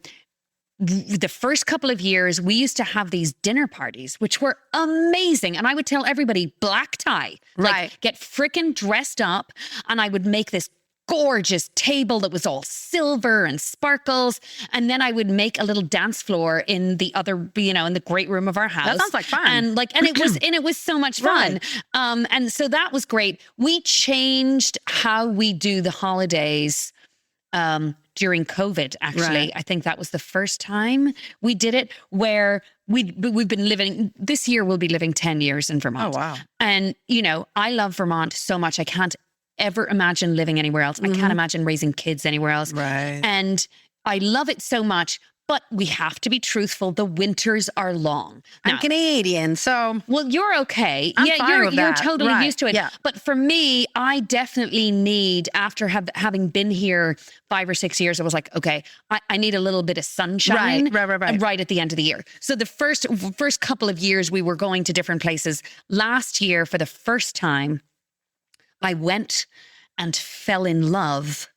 [SPEAKER 1] first couple of years, we used to have these dinner parties, which were amazing. And I would tell everybody, black tie, like get freaking dressed up. And I would make this gorgeous table that was all silver and sparkles. And then I would make a little dance floor in the other, in the great room of our house.
[SPEAKER 2] That sounds like fun.
[SPEAKER 1] And it was so much fun. And so that was great. We changed how we do the holidays during COVID, actually. I think that was the first time we did it, where we've been living, this year we'll be living 10 years in Vermont.
[SPEAKER 2] Oh, wow.
[SPEAKER 1] And, I love Vermont so much. I can't ever imagine living anywhere else. I can't imagine raising kids anywhere else.
[SPEAKER 2] Right.
[SPEAKER 1] And I love it so much. But we have to be truthful. The winters are long.
[SPEAKER 2] I'm Canadian, so
[SPEAKER 1] well, you're okay.
[SPEAKER 2] I'm fine with
[SPEAKER 1] you're
[SPEAKER 2] that.
[SPEAKER 1] totally
[SPEAKER 2] Right.
[SPEAKER 1] used to it.
[SPEAKER 2] Yeah.
[SPEAKER 1] But for me, I definitely need, after having been here 5 or 6 years, I was like, okay, I need a little bit of sunshine.
[SPEAKER 2] Right.
[SPEAKER 1] At the end of the year. So the first couple of years, we were going to different places. Last year, for the first time, I went and fell in love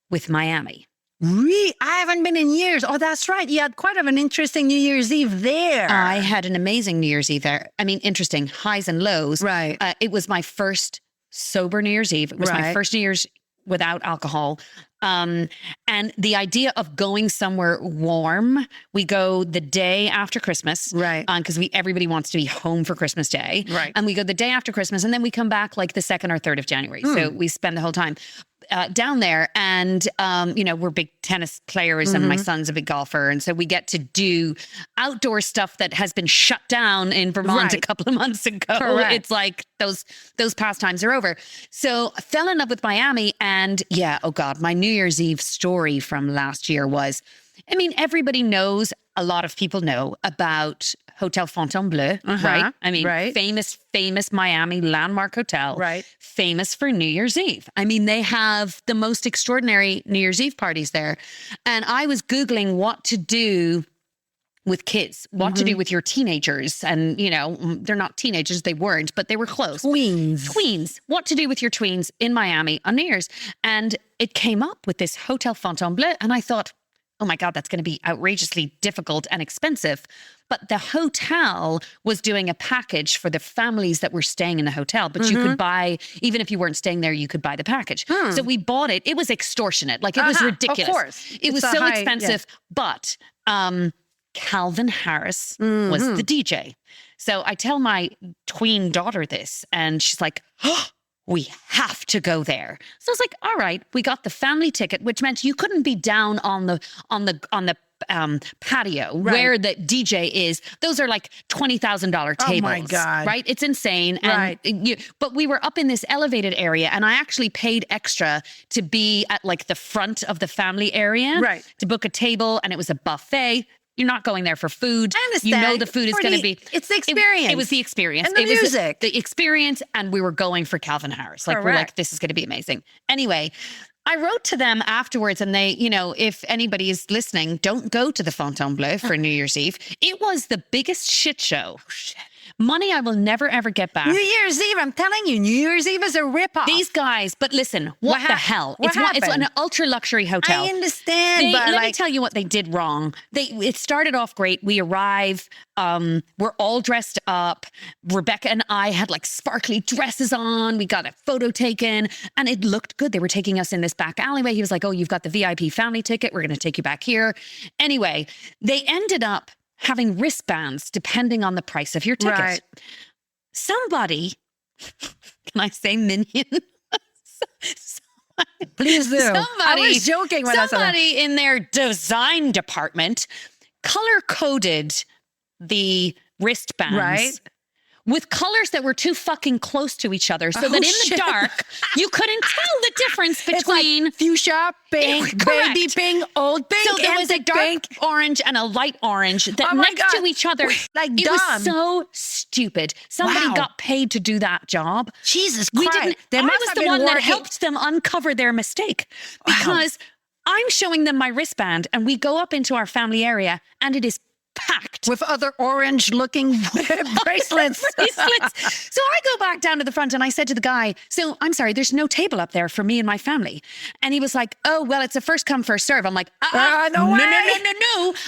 [SPEAKER 1] with Miami.
[SPEAKER 2] Really? I haven't been in years. Oh, that's right. You had quite of an interesting New Year's Eve there.
[SPEAKER 1] I had an amazing New Year's Eve there. I mean, interesting highs and lows.
[SPEAKER 2] Right.
[SPEAKER 1] It was my first sober New Year's Eve. It was my first New Year's without alcohol. And the idea of going somewhere warm, we go the day after Christmas.
[SPEAKER 2] Right.
[SPEAKER 1] Because everybody wants to be home for Christmas Day.
[SPEAKER 2] Right.
[SPEAKER 1] And we go the day after Christmas, and then we come back like the 2nd or 3rd of January. So we spend the whole time down there. And, we're big tennis players and my son's a big golfer. And so we get to do outdoor stuff that has been shut down in Vermont a couple of months ago.
[SPEAKER 2] Correct.
[SPEAKER 1] It's like those pastimes are over. So I fell in love with Miami. And oh God, my New Year's Eve story from last year was, everybody knows, a lot of people know about Hotel Fontainebleau, right? Famous Miami landmark hotel,
[SPEAKER 2] right?
[SPEAKER 1] Famous for New Year's Eve. They have the most extraordinary New Year's Eve parties there. And I was Googling what to do with kids, what to do with your teenagers. And, they're not teenagers, they weren't, but they were close. Tweens. What to do with your tweens in Miami on New Year's. And it came up with this Hotel Fontainebleau. And I thought, oh my God, that's going to be outrageously difficult and expensive. But the hotel was doing a package for the families that were staying in the hotel. But you could buy, even if you weren't staying there, you could buy the package. So we bought it. It was extortionate. Like, it was ridiculous.
[SPEAKER 2] Of course.
[SPEAKER 1] It was so expensive. But Calvin Harris was the DJ. So I tell my tween daughter this, and she's like, oh, we have to go there. So I was like, all right, we got the family ticket, which meant you couldn't be down on the patio where the DJ is. Those are like $20,000 tables.
[SPEAKER 2] Oh my God.
[SPEAKER 1] Right? It's insane. And but we were up in this elevated area, and I actually paid extra to be at like the front of the family area to book a table, and it was a buffet. You're not going there for food.
[SPEAKER 2] I understand.
[SPEAKER 1] You know the food is going to be...
[SPEAKER 2] It's the experience.
[SPEAKER 1] It was the experience.
[SPEAKER 2] And the music.
[SPEAKER 1] The experience, and we were going for Calvin Harris. Like, we're like, this is going to be amazing. Anyway, I wrote to them afterwards, and they, if anybody is listening, don't go to the Fontainebleau for New Year's Eve. It was the biggest shit show. Oh, shit. Money I will never, ever get back.
[SPEAKER 2] New Year's Eve, I'm telling you, New Year's Eve is a ripoff.
[SPEAKER 1] These guys, but listen, what the hell? It's an ultra luxury hotel.
[SPEAKER 2] I understand, but
[SPEAKER 1] let me tell you what they did wrong. It started off great. We arrive, we're all dressed up. Rebecca and I had like sparkly dresses on. We got a photo taken, and it looked good. They were taking us in this back alleyway. He was like, oh, you've got the VIP family ticket. We're going to take you back here. Anyway, they ended up having wristbands depending on the price of your ticket.
[SPEAKER 2] Right.
[SPEAKER 1] Somebody, can I say minion?
[SPEAKER 2] Please do. I was joking when I said that.
[SPEAKER 1] Somebody in their design department color-coded the wristbands with colors that were too fucking close to each other, so that in the dark, you couldn't tell the difference between...
[SPEAKER 2] It's like fuchsia, pink, baby pink, old pink,
[SPEAKER 1] so there was a dark orange and a light orange that next to each other.
[SPEAKER 2] Like,
[SPEAKER 1] it was so stupid. Somebody got paid to do that job.
[SPEAKER 2] Jesus Christ.
[SPEAKER 1] I was the one that helped them uncover their mistake, because I'm showing them my wristband, and we go up into our family area, and it is packed
[SPEAKER 2] with other orange-looking bracelets.
[SPEAKER 1] So I go back down to the front, and I said to the guy, so I'm sorry, there's no table up there for me and my family. And he was like, oh, well, it's a first come, first serve. I'm like, no.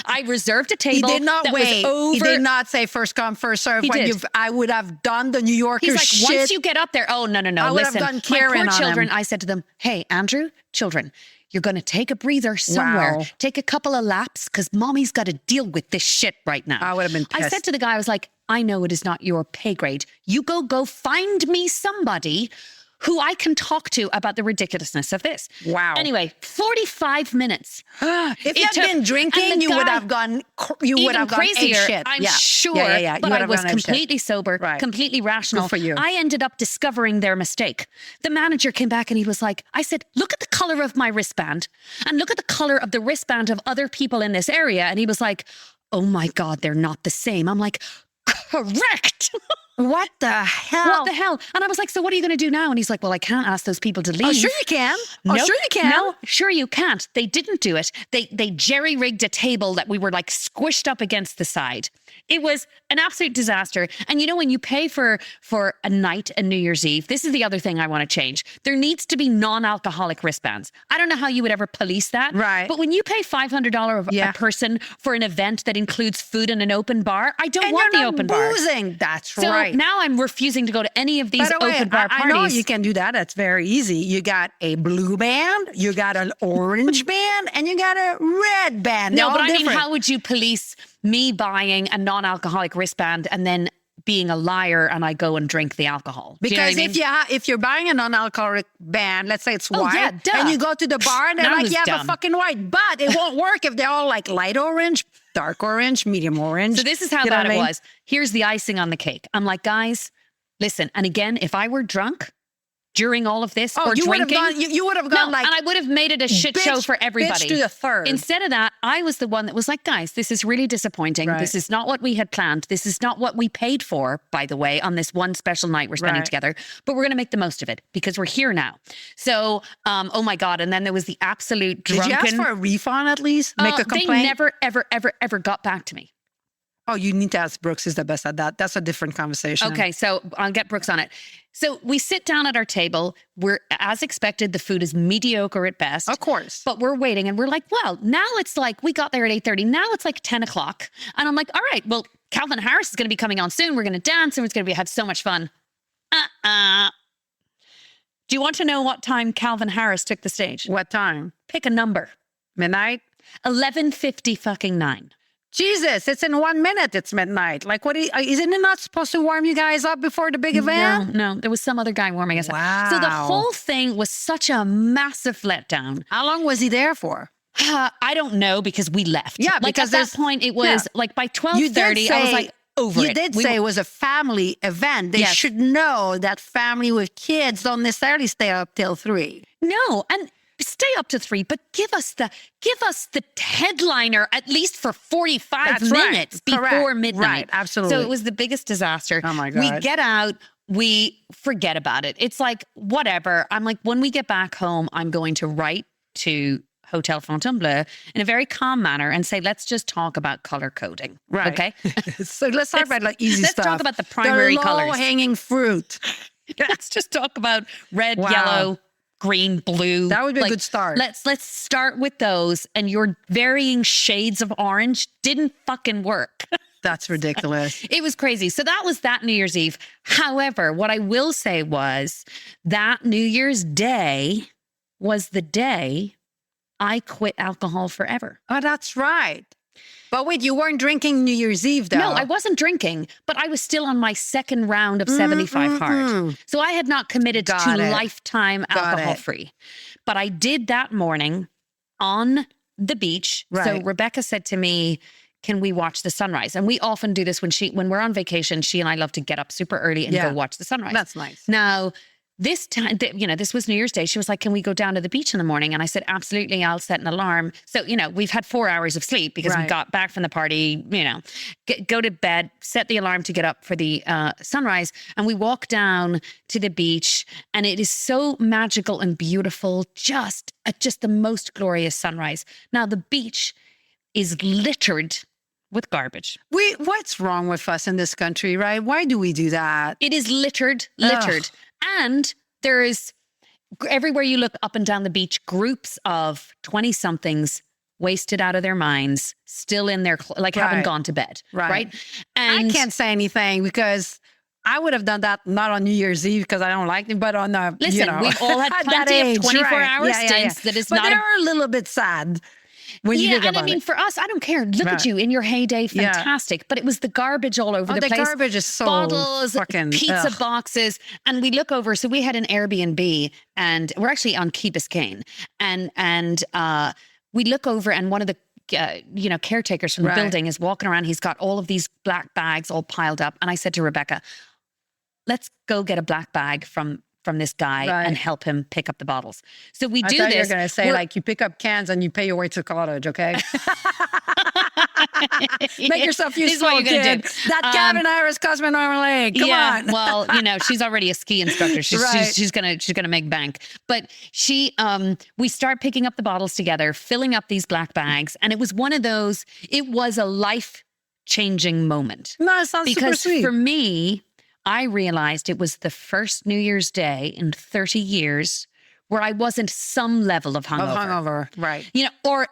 [SPEAKER 1] I reserved a table.
[SPEAKER 2] He did not wait. He did not say first come, first serve. I would have done the New Yorker shit.
[SPEAKER 1] He's like, once you get up there, oh, no.
[SPEAKER 2] I would have done Karen
[SPEAKER 1] my poor children,
[SPEAKER 2] on him.
[SPEAKER 1] I said to them, hey, Andrew, children, you're going to take a breather somewhere. Wow. Take a couple of laps, because mommy's got to deal with this shit right now.
[SPEAKER 2] I would have been pissed.
[SPEAKER 1] I said to the guy, I was like, I know it is not your pay grade. You go find me somebody who I can talk to about the ridiculousness of this.
[SPEAKER 2] Wow.
[SPEAKER 1] Anyway, 45 minutes.
[SPEAKER 2] If you had been drinking, you would have gone. You would have gone
[SPEAKER 1] crazier.
[SPEAKER 2] apeshit.
[SPEAKER 1] I'm
[SPEAKER 2] yeah.
[SPEAKER 1] sure.
[SPEAKER 2] Yeah.
[SPEAKER 1] But I was completely sober,
[SPEAKER 2] right.
[SPEAKER 1] completely rational.
[SPEAKER 2] Good for you.
[SPEAKER 1] I ended up discovering their mistake. The manager came back and he was like, I said, look at the color of my wristband and look at the color of the wristband of other people in this area. And he was like, oh my God, they're not the same. I'm like, correct.
[SPEAKER 2] What the hell?
[SPEAKER 1] What the hell? And I was like, so what are you going to do now? And he's like, well, I can't ask those people to leave.
[SPEAKER 2] Oh, sure you can.
[SPEAKER 1] Nope.
[SPEAKER 2] Oh, sure you can.
[SPEAKER 1] No, sure you can't. They didn't do it. They jerry-rigged a table that we were like squished up against the side. It was an absolute disaster. And you know, when you pay for a night and New Year's Eve, this is the other thing I want to change. There needs to be non-alcoholic wristbands. I don't know how you would ever police that.
[SPEAKER 2] Right.
[SPEAKER 1] But when you pay $500 a person for an event that includes food and an open bar, I don't want the open bar.
[SPEAKER 2] Boozing. That's
[SPEAKER 1] So
[SPEAKER 2] right.
[SPEAKER 1] now I'm refusing to go to any of these
[SPEAKER 2] By the way,
[SPEAKER 1] open bar parties.
[SPEAKER 2] I know you can do that. That's very easy. You got a blue band, you got an orange band, and you got a red band.
[SPEAKER 1] No,
[SPEAKER 2] They're
[SPEAKER 1] but
[SPEAKER 2] all
[SPEAKER 1] I mean,
[SPEAKER 2] different.
[SPEAKER 1] how would you police me buying a non-alcoholic wristband and then being a liar and I go and drink the alcohol? Do you know
[SPEAKER 2] Because
[SPEAKER 1] what I mean?
[SPEAKER 2] if you're buying a non-alcoholic band, let's say it's
[SPEAKER 1] Oh,
[SPEAKER 2] white,
[SPEAKER 1] yeah, duh.
[SPEAKER 2] and you go to the bar and they're
[SPEAKER 1] Now
[SPEAKER 2] like,
[SPEAKER 1] who's
[SPEAKER 2] you have
[SPEAKER 1] dumb?
[SPEAKER 2] a fucking white, but it won't work if they're all like light orange, dark orange, medium orange.
[SPEAKER 1] So this is how
[SPEAKER 2] You know
[SPEAKER 1] bad
[SPEAKER 2] what I
[SPEAKER 1] it
[SPEAKER 2] mean?
[SPEAKER 1] was. Here's the icing on the cake. I'm like, guys, listen. And again, if I were drunk during all of this or
[SPEAKER 2] you would have
[SPEAKER 1] drinking,
[SPEAKER 2] gone. You would have gone like,
[SPEAKER 1] and I would have made it a shit show for everybody.
[SPEAKER 2] Bitch to the third.
[SPEAKER 1] Instead of that, I was the one that was like, guys, this is really disappointing.
[SPEAKER 2] Right.
[SPEAKER 1] This is not what we had planned. This is not what we paid for, by the way, on this one special night we're spending
[SPEAKER 2] Right.
[SPEAKER 1] together. But we're going to make the most of it because we're here now. So, oh my God. And then there was the absolute
[SPEAKER 2] Did
[SPEAKER 1] drunken.
[SPEAKER 2] you ask for a refund at least? Make a complaint?
[SPEAKER 1] They never, ever, ever, ever got back to me.
[SPEAKER 2] Oh, you need to ask Brooks. Is the best at that. That's a different conversation.
[SPEAKER 1] Okay, so I'll get Brooks on it. So we sit down at our table. We're, as expected, the food is mediocre at best.
[SPEAKER 2] Of course.
[SPEAKER 1] But we're waiting and we're like, well, now it's like, we got there at 8:30. Now it's like 10 o'clock. And I'm like, all right, well, Calvin Harris is going to be coming on soon. We're going to dance and it's going to have so much fun. Do you want to know what time Calvin Harris took the stage?
[SPEAKER 2] What time?
[SPEAKER 1] Pick a number.
[SPEAKER 2] Midnight?
[SPEAKER 1] 11:50 fucking 9.
[SPEAKER 2] Jesus, it's in 1 minute. It's midnight. Like, what? Isn't it not supposed to warm you guys up before the big event?
[SPEAKER 1] No, there was some other guy warming us up. So the
[SPEAKER 2] Wow.
[SPEAKER 1] whole thing was such a massive letdown.
[SPEAKER 2] How long was he there for?
[SPEAKER 1] I don't know because we left.
[SPEAKER 2] Yeah,
[SPEAKER 1] like
[SPEAKER 2] because
[SPEAKER 1] at that
[SPEAKER 2] there's-
[SPEAKER 1] point it was like by
[SPEAKER 2] You
[SPEAKER 1] 12:30
[SPEAKER 2] did
[SPEAKER 1] I was
[SPEAKER 2] say-
[SPEAKER 1] like over
[SPEAKER 2] You
[SPEAKER 1] it.
[SPEAKER 2] did
[SPEAKER 1] We
[SPEAKER 2] say it
[SPEAKER 1] were-
[SPEAKER 2] was a family event. They
[SPEAKER 1] Yes.
[SPEAKER 2] should know that family with kids don't necessarily stay up till 3.
[SPEAKER 1] no, and stay up to 3, but give us the headliner at least for 45
[SPEAKER 2] That's right.
[SPEAKER 1] minutes
[SPEAKER 2] Correct.
[SPEAKER 1] before midnight.
[SPEAKER 2] Right, absolutely.
[SPEAKER 1] So it was the biggest disaster.
[SPEAKER 2] Oh my
[SPEAKER 1] We
[SPEAKER 2] God.
[SPEAKER 1] get out, we forget about it. It's like whatever. I'm like, when we get back home, I'm going to write to Hotel Fontainebleau in a very calm manner and say, let's just talk about color coding.
[SPEAKER 2] Right.
[SPEAKER 1] Okay.
[SPEAKER 2] So let's talk about like easy
[SPEAKER 1] let's
[SPEAKER 2] stuff.
[SPEAKER 1] talk about the primary colors.
[SPEAKER 2] low-hanging fruit.
[SPEAKER 1] Let's just talk about red,
[SPEAKER 2] Wow.
[SPEAKER 1] yellow, green, blue.
[SPEAKER 2] That would be a good start.
[SPEAKER 1] Let's start with those. And your varying shades of orange didn't fucking work.
[SPEAKER 2] That's ridiculous.
[SPEAKER 1] It was crazy. So that was that New Year's Eve. However, what I will say was that New Year's Day was the day I quit alcohol forever.
[SPEAKER 2] Oh, that's right. But wait, you weren't drinking New Year's Eve, though.
[SPEAKER 1] No, I wasn't drinking, but I was still on my second round of 75 hard. So I had not committed
[SPEAKER 2] Got
[SPEAKER 1] to
[SPEAKER 2] it.
[SPEAKER 1] lifetime
[SPEAKER 2] Got
[SPEAKER 1] alcohol
[SPEAKER 2] it.
[SPEAKER 1] free. But I did that morning on the beach. So
[SPEAKER 2] Right.
[SPEAKER 1] Rebecca said to me, can we watch the sunrise? And we often do this when we're on vacation. She and I love to get up super early and
[SPEAKER 2] Yeah.
[SPEAKER 1] go watch the sunrise.
[SPEAKER 2] That's nice.
[SPEAKER 1] Now, this time, this was New Year's Day. She was like, can we go down to the beach in the morning? And I said, absolutely, I'll set an alarm. So, we've had 4 hours of sleep because we
[SPEAKER 2] Right.
[SPEAKER 1] got back from the party, go to bed, set the alarm to get up for the sunrise. And we walk down to the beach and it is so magical and beautiful, just the most glorious sunrise. Now, the beach is littered with garbage.
[SPEAKER 2] What's wrong with us in this country, right? Why do we do that?
[SPEAKER 1] It is littered.
[SPEAKER 2] Ugh.
[SPEAKER 1] And there is, everywhere you look up and down the beach, groups of 20-somethings wasted out of their minds, still in their, haven't
[SPEAKER 2] Right.
[SPEAKER 1] gone to bed.
[SPEAKER 2] Right.
[SPEAKER 1] Right.
[SPEAKER 2] I
[SPEAKER 1] And
[SPEAKER 2] can't say anything because I would have done that not on New Year's Eve because I don't like it, but on
[SPEAKER 1] listen, we've all had
[SPEAKER 2] at that
[SPEAKER 1] plenty of
[SPEAKER 2] age,
[SPEAKER 1] 24-hour
[SPEAKER 2] right.
[SPEAKER 1] stints that is
[SPEAKER 2] but
[SPEAKER 1] not
[SPEAKER 2] they're a little bit sad. When you think
[SPEAKER 1] and
[SPEAKER 2] about
[SPEAKER 1] I mean,
[SPEAKER 2] it.
[SPEAKER 1] for us, I don't care. Look at you in your heyday, fantastic. But it was the garbage all over the place.
[SPEAKER 2] The garbage is so
[SPEAKER 1] bottles,
[SPEAKER 2] fucking
[SPEAKER 1] pizza boxes, and we look over. So we had an Airbnb, and we're actually on Key Biscayne, and we look over, and one of the caretakers from the building is walking around. He's got all of these black bags all piled up, and I said to Rebecca, "Let's go get a black bag from this guy and help him pick up the bottles." So we do this.
[SPEAKER 2] You're going to say like you pick up cans and you pay your way to college, okay? Make yourself useful,
[SPEAKER 1] what you're gonna
[SPEAKER 2] kid.
[SPEAKER 1] do.
[SPEAKER 2] That cabin Iris cost me an arm and a leg. Come on.
[SPEAKER 1] Well, she's already a ski instructor. She's gonna make bank. But we start picking up the bottles together, filling up these black bags, and it was one of those. It was a life-changing moment.
[SPEAKER 2] No, it sounds super sweet.
[SPEAKER 1] Because for me, I realized it was the first New Year's Day in 30 years where I wasn't some level of hungover.
[SPEAKER 2] Right.
[SPEAKER 1] Or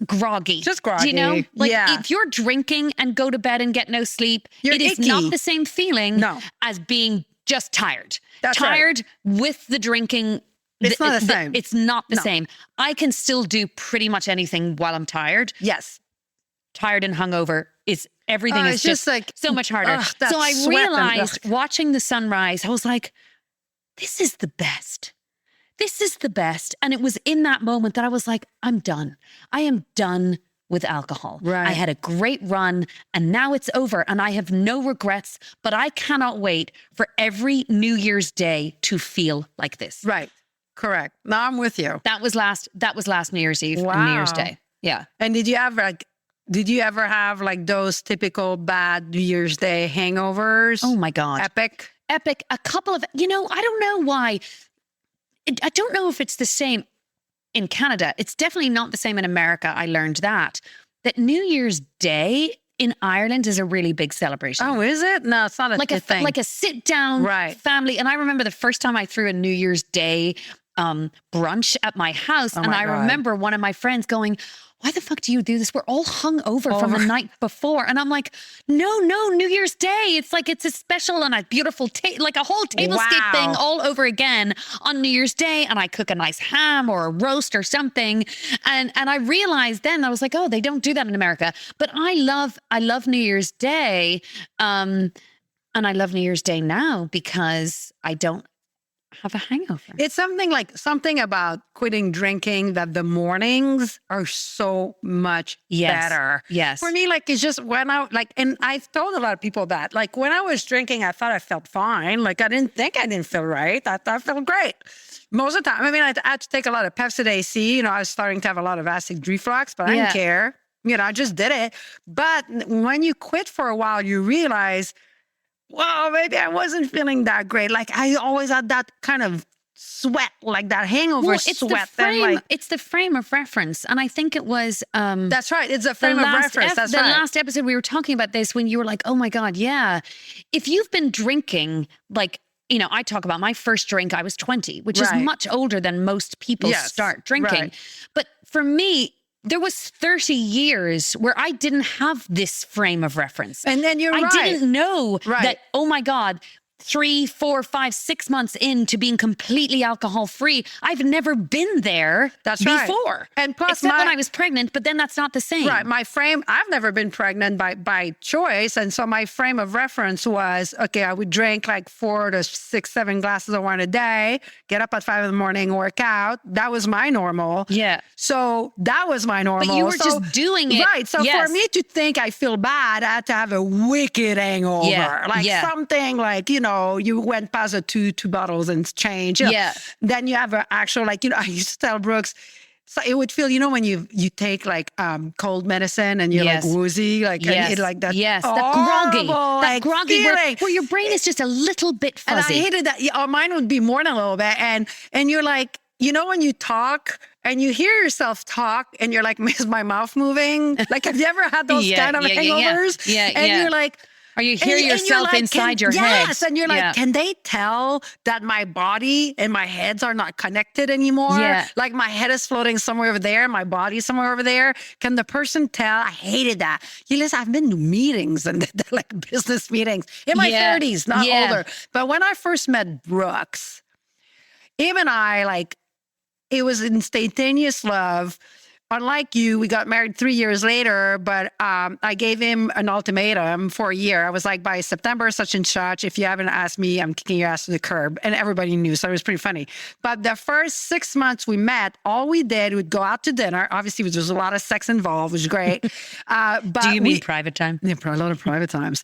[SPEAKER 1] groggy.
[SPEAKER 2] Just groggy.
[SPEAKER 1] If you're drinking and go to bed and get no sleep, it is not the same feeling as being just tired.
[SPEAKER 2] That's
[SPEAKER 1] tired with the drinking.
[SPEAKER 2] It's not the same.
[SPEAKER 1] It's not the same. I can still do pretty much anything while I'm tired.
[SPEAKER 2] Yes.
[SPEAKER 1] Tired and hungover is everything is just like so much harder. So I realized watching the sunrise, I was like, this is the best. This is the best. And it was in that moment that I was like, I'm done. I am done with alcohol.
[SPEAKER 2] Right.
[SPEAKER 1] I had a great run and now it's over and I have no regrets, but I cannot wait for every New Year's Day to feel like this.
[SPEAKER 2] Right. Correct. No, I'm with you.
[SPEAKER 1] That was last New Year's Eve and New Year's Day. Yeah.
[SPEAKER 2] And did you ever have like those typical bad New Year's Day hangovers?
[SPEAKER 1] Oh my God.
[SPEAKER 2] Epic.
[SPEAKER 1] A couple of, I don't know why. I don't know if it's the same in Canada. It's definitely not the same in America. I learned that New Year's Day in Ireland is a really big celebration.
[SPEAKER 2] Oh, is it? No, it's not a thing.
[SPEAKER 1] Like a sit down family. And I remember the first time I threw a New Year's Day brunch at my house. And I remember one of my friends going, why the fuck do you do this? We're all hung over from the night before. And I'm like, no, New Year's Day. It's like, it's a special and a beautiful, like a whole tablescape thing all over again on New Year's Day. And I cook a nice ham or a roast or something. And I realized then, I was like, oh, they don't do that in America. But I love New Year's Day. And I love New Year's Day now because I don't have a hangover.
[SPEAKER 2] It's something about quitting drinking that the mornings are so much better.
[SPEAKER 1] Yes.
[SPEAKER 2] For me, it's just when and I've told a lot of people that, when I was drinking, I thought I felt fine. I didn't think I didn't feel right. I thought I felt great. Most of the time. I mean, I had to take a lot of Pepcid AC. I was starting to have a lot of acid reflux, but I didn't care. I just did it. But when you quit for a while, you realize, well, maybe I wasn't feeling that great. I always had that kind of sweat, that hangover sweat.
[SPEAKER 1] It's the frame of reference. And I think it was...
[SPEAKER 2] that's right. It's a frame of reference. That's
[SPEAKER 1] right. The last episode, we were talking about this when you were like, oh my God, yeah. If you've been drinking, I talk about my first drink, I was 20, which is much older than most people start drinking. Right. But for me... there was 30 years where I didn't have this frame of reference.
[SPEAKER 2] And then I
[SPEAKER 1] didn't know that, oh my God, 3, 4, 5, 6 months into being completely alcohol free, I've never been there before.
[SPEAKER 2] And plus,
[SPEAKER 1] except when I was pregnant, but then that's not the same.
[SPEAKER 2] Right. I've never been pregnant by choice. And so my frame of reference was, okay, I would drink 4 to 6, 7 glasses of wine a day, get up at 5 in the morning, work out. That was my normal.
[SPEAKER 1] Yeah.
[SPEAKER 2] So that was my normal.
[SPEAKER 1] But you were just doing it.
[SPEAKER 2] Right. So for me to think I feel bad, I had to have a wicked hangover. Yeah. Something you went past the two bottles and change.
[SPEAKER 1] Yeah.
[SPEAKER 2] Then you have an actual, I used to tell Brooks, so it would feel, when you take cold medicine and you're woozy, that.
[SPEAKER 1] Yes, that groggy
[SPEAKER 2] feeling.
[SPEAKER 1] Where your brain is just a little bit fuzzy.
[SPEAKER 2] And I hated that. Mine would be more than a little bit. And you're like, when you talk and you hear yourself talk and you're like, is my mouth moving? Have you ever had those kind of hangovers?
[SPEAKER 1] Yeah.
[SPEAKER 2] And you're like,
[SPEAKER 1] or you hear yourself inside your head.
[SPEAKER 2] Yes, and you're like, can they tell that my body and my heads are not connected anymore?
[SPEAKER 1] Yeah.
[SPEAKER 2] My head is floating somewhere over there, my body's somewhere over there. Can the person tell? I hated that. Listen, I've been to meetings and business meetings in my 30s, not older. But when I first met Brooks, him and I, it was instantaneous love. unlike you, we got married 3 years later, but I gave him an ultimatum for a year. I was like, by September, such and such, if you haven't asked me, I'm kicking your ass to the curb. And everybody knew, so it was pretty funny. But the first 6 months we met, all we did, we'd go out to dinner. Obviously, there was a lot of sex involved, which was great. But
[SPEAKER 1] do you mean private time?
[SPEAKER 2] Yeah, a lot of private times.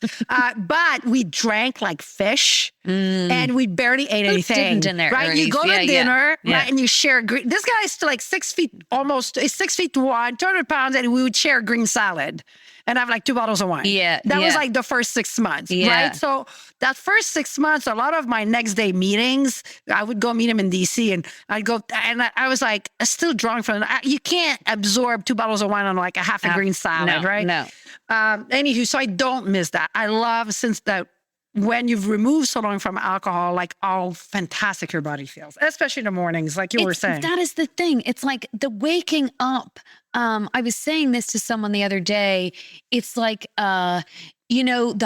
[SPEAKER 2] But we drank like fish, and we barely ate anything.
[SPEAKER 1] Didn't in there,
[SPEAKER 2] right? You go to dinner,
[SPEAKER 1] yeah.
[SPEAKER 2] right, and you share. This guy is still like 6 feet, almost 6 feet wide, 200 pounds, and we would share green salad and have like 2 bottles of wine.
[SPEAKER 1] Yeah,
[SPEAKER 2] that was like the first 6 months, right? So that first 6 months, a lot of my next day meetings, I would go meet him in DC, and I'd go, and I was like still drunk from. You can't absorb 2 bottles of wine on like a half a green salad, right?
[SPEAKER 1] No.
[SPEAKER 2] Anywho, so I don't miss that. I love since that when you've removed so long from alcohol, like how fantastic your body feels, especially in the mornings, like you were saying.
[SPEAKER 1] That is the thing. It's like the waking up. I was saying this to someone the other day. It's like, the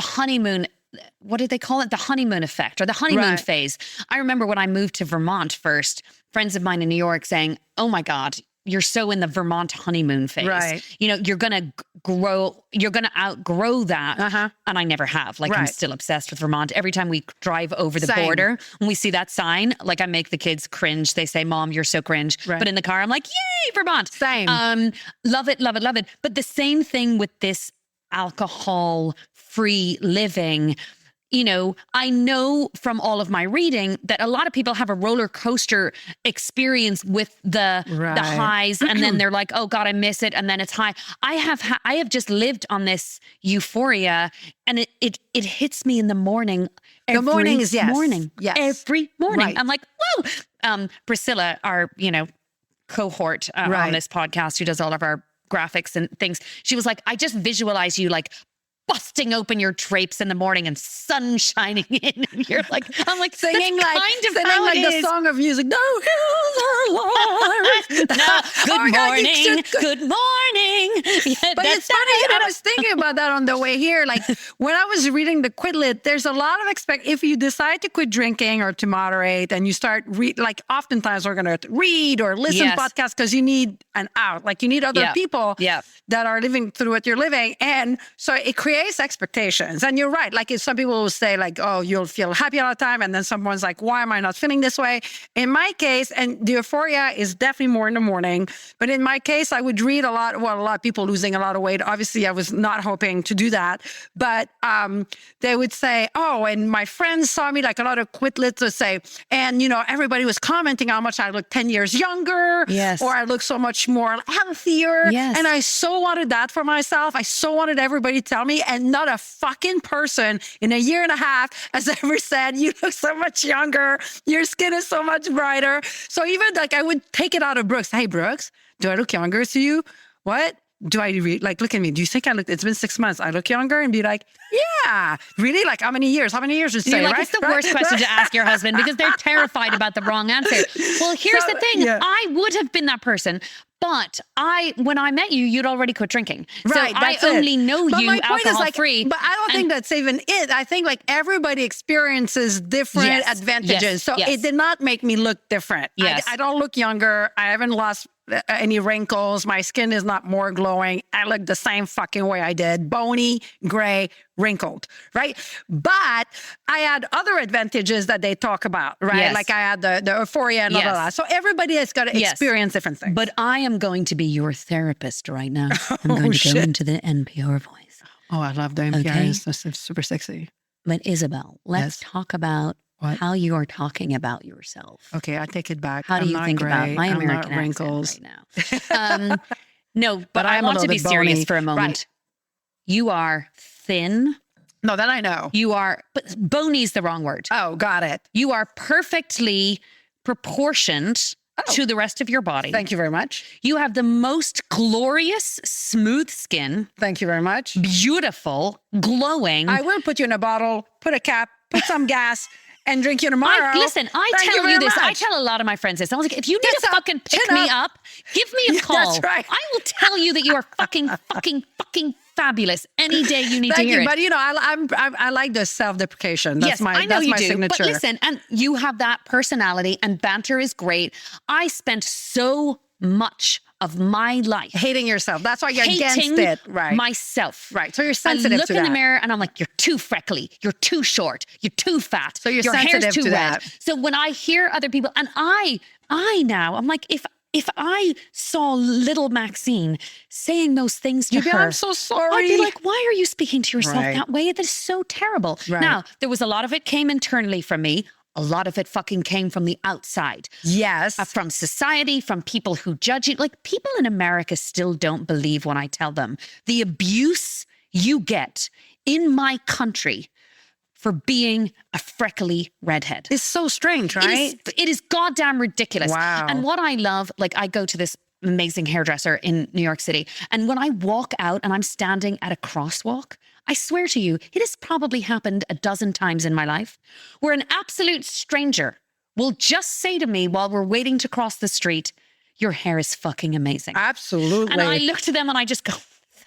[SPEAKER 1] honeymoon. What did they call it? The honeymoon effect or the honeymoon phase. I remember when I moved to Vermont first, friends of mine in New York saying, oh my God, you're so in the Vermont honeymoon phase.
[SPEAKER 2] Right.
[SPEAKER 1] You're going to outgrow that. And I never have. Like, I'm still obsessed with Vermont. Every time we drive over the border, when we see that sign, like I make the kids cringe. They say, Mom, you're so cringe. Right. But in the car, I'm like, yay, Vermont.
[SPEAKER 2] Same.
[SPEAKER 1] Love it, love it, love it. But the same thing with this alcohol-free living. I know from all of my reading that a lot of people have a roller coaster experience with the highs, and then they're like, "Oh God, I miss it," and then it's high. I have just lived on this euphoria, and it hits me in the morning.
[SPEAKER 2] The mornings, yes,
[SPEAKER 1] every morning. I'm like, whoa. Priscilla, our cohort on this podcast, who does all of our graphics and things, she was like, I just visualize you like busting open your drapes in the morning and sun shining in, and you're like, I'm like
[SPEAKER 2] singing like the song of music. No hills are lost.
[SPEAKER 1] Good morning. Good morning.
[SPEAKER 2] But it's funny. I was thinking about that on the way here. Like when I was reading the Quitlet, there's a lot of if you decide to quit drinking or to moderate, and you start like oftentimes we're going to read or listen to podcasts because you need an out. Like you need other people that are living through what you're living, and so it creates expectations. And you're right. Like if some people will say like, oh, you'll feel happy all the time. And then someone's like, why am I not feeling this way? In my case, and the euphoria is definitely more in the morning, but in my case, I would read a lot of people losing a lot of weight. Obviously, I was not hoping to do that, but they would say, oh, and my friends saw me, like a lot of Quitlets would say, and everybody was commenting how much I look 10 years younger, or I look so much more healthier. And I so wanted that for myself. I so wanted everybody to tell me. And not a fucking person in a year and a half has ever said, you look so much younger. Your skin is so much brighter. So even like I would take it out of Brooks. Hey, Brooks, do I look younger to you? What? Do I like, look at me. Do you think it's been 6 months. I look younger? And be like, yeah, really? Like how many years? How many years would you say,
[SPEAKER 1] like, it's the worst question to ask your husband because they're terrified about the wrong answer. Well, here's the thing. I would have been that person. But when I met you, you'd already quit drinking.
[SPEAKER 2] Right,
[SPEAKER 1] so I only know you alcohol-free.
[SPEAKER 2] But I don't think that's even it. I think like everybody experiences different advantages. So it did not make me look different. I don't look younger. I haven't lost any wrinkles. My skin is not more glowing. I look the same fucking way I did. Bony, gray, wrinkled, right? But I had other advantages that they talk about, right?
[SPEAKER 1] Yes.
[SPEAKER 2] Like I had the euphoria and all that. So everybody has got to experience different things.
[SPEAKER 1] But I am going to be your therapist right now. I'm going to go into the NPR voice.
[SPEAKER 2] Oh, I love the NPR. Okay. It's super sexy.
[SPEAKER 1] But Isabelle, let's talk about how you are talking about yourself.
[SPEAKER 2] Okay, I take it back.
[SPEAKER 1] How do you think about my American
[SPEAKER 2] wrinkles
[SPEAKER 1] right now? No, but I want to be serious for a moment. Right. You are thin.
[SPEAKER 2] No, that I know.
[SPEAKER 1] You are, but bony is the wrong word.
[SPEAKER 2] Oh, got it.
[SPEAKER 1] You are perfectly proportioned to the rest of your body.
[SPEAKER 2] Thank you very much.
[SPEAKER 1] You have the most glorious, smooth skin.
[SPEAKER 2] Thank you very much.
[SPEAKER 1] Beautiful, glowing.
[SPEAKER 2] I will put you in a bottle, put a cap, put some gas, and drink you tomorrow.
[SPEAKER 1] I tell you this. I tell a lot of my friends this. I was like, if you need to fucking pick me up, give me a call.
[SPEAKER 2] That's right.
[SPEAKER 1] I will tell you that you are fucking fabulous any day you need to hear it.
[SPEAKER 2] But I like the self-deprecation. That's my signature.
[SPEAKER 1] But listen, and you have that personality, and banter is great. I spent so much of my life.
[SPEAKER 2] Hating yourself. That's why you're against
[SPEAKER 1] Hating
[SPEAKER 2] it. Right.
[SPEAKER 1] myself.
[SPEAKER 2] Right. So you're
[SPEAKER 1] I
[SPEAKER 2] sensitive
[SPEAKER 1] look
[SPEAKER 2] to
[SPEAKER 1] in
[SPEAKER 2] that.
[SPEAKER 1] the mirror and I'm like, you're too freckly. You're too short. You're too fat.
[SPEAKER 2] So you're
[SPEAKER 1] your hair's
[SPEAKER 2] sensitive
[SPEAKER 1] too
[SPEAKER 2] to
[SPEAKER 1] red.
[SPEAKER 2] that.
[SPEAKER 1] So when I hear other people, and I now, I'm like, if I saw little Maxine saying those things to
[SPEAKER 2] You'd be,
[SPEAKER 1] her,
[SPEAKER 2] I'm so sorry.
[SPEAKER 1] I'd be like, why are you speaking to yourself
[SPEAKER 2] Right.
[SPEAKER 1] that way? That is so terrible.
[SPEAKER 2] Right.
[SPEAKER 1] Now, there was a lot of it came internally from me. A lot of it fucking came from the outside.
[SPEAKER 2] Yes.
[SPEAKER 1] From society, from people who judge you. Like, people in America still don't believe when I tell them the abuse you get in my country for being a freckly redhead.
[SPEAKER 2] It's so strange, right?
[SPEAKER 1] It is goddamn ridiculous.
[SPEAKER 2] Wow.
[SPEAKER 1] And what I love, like, I go to this amazing hairdresser in New York City, and when I walk out and I'm standing at a crosswalk, I swear to you, it has probably happened a dozen times in my life where an absolute stranger will just say to me while we're waiting to cross the street, your hair is fucking amazing.
[SPEAKER 2] Absolutely.
[SPEAKER 1] And I look to them and I just go,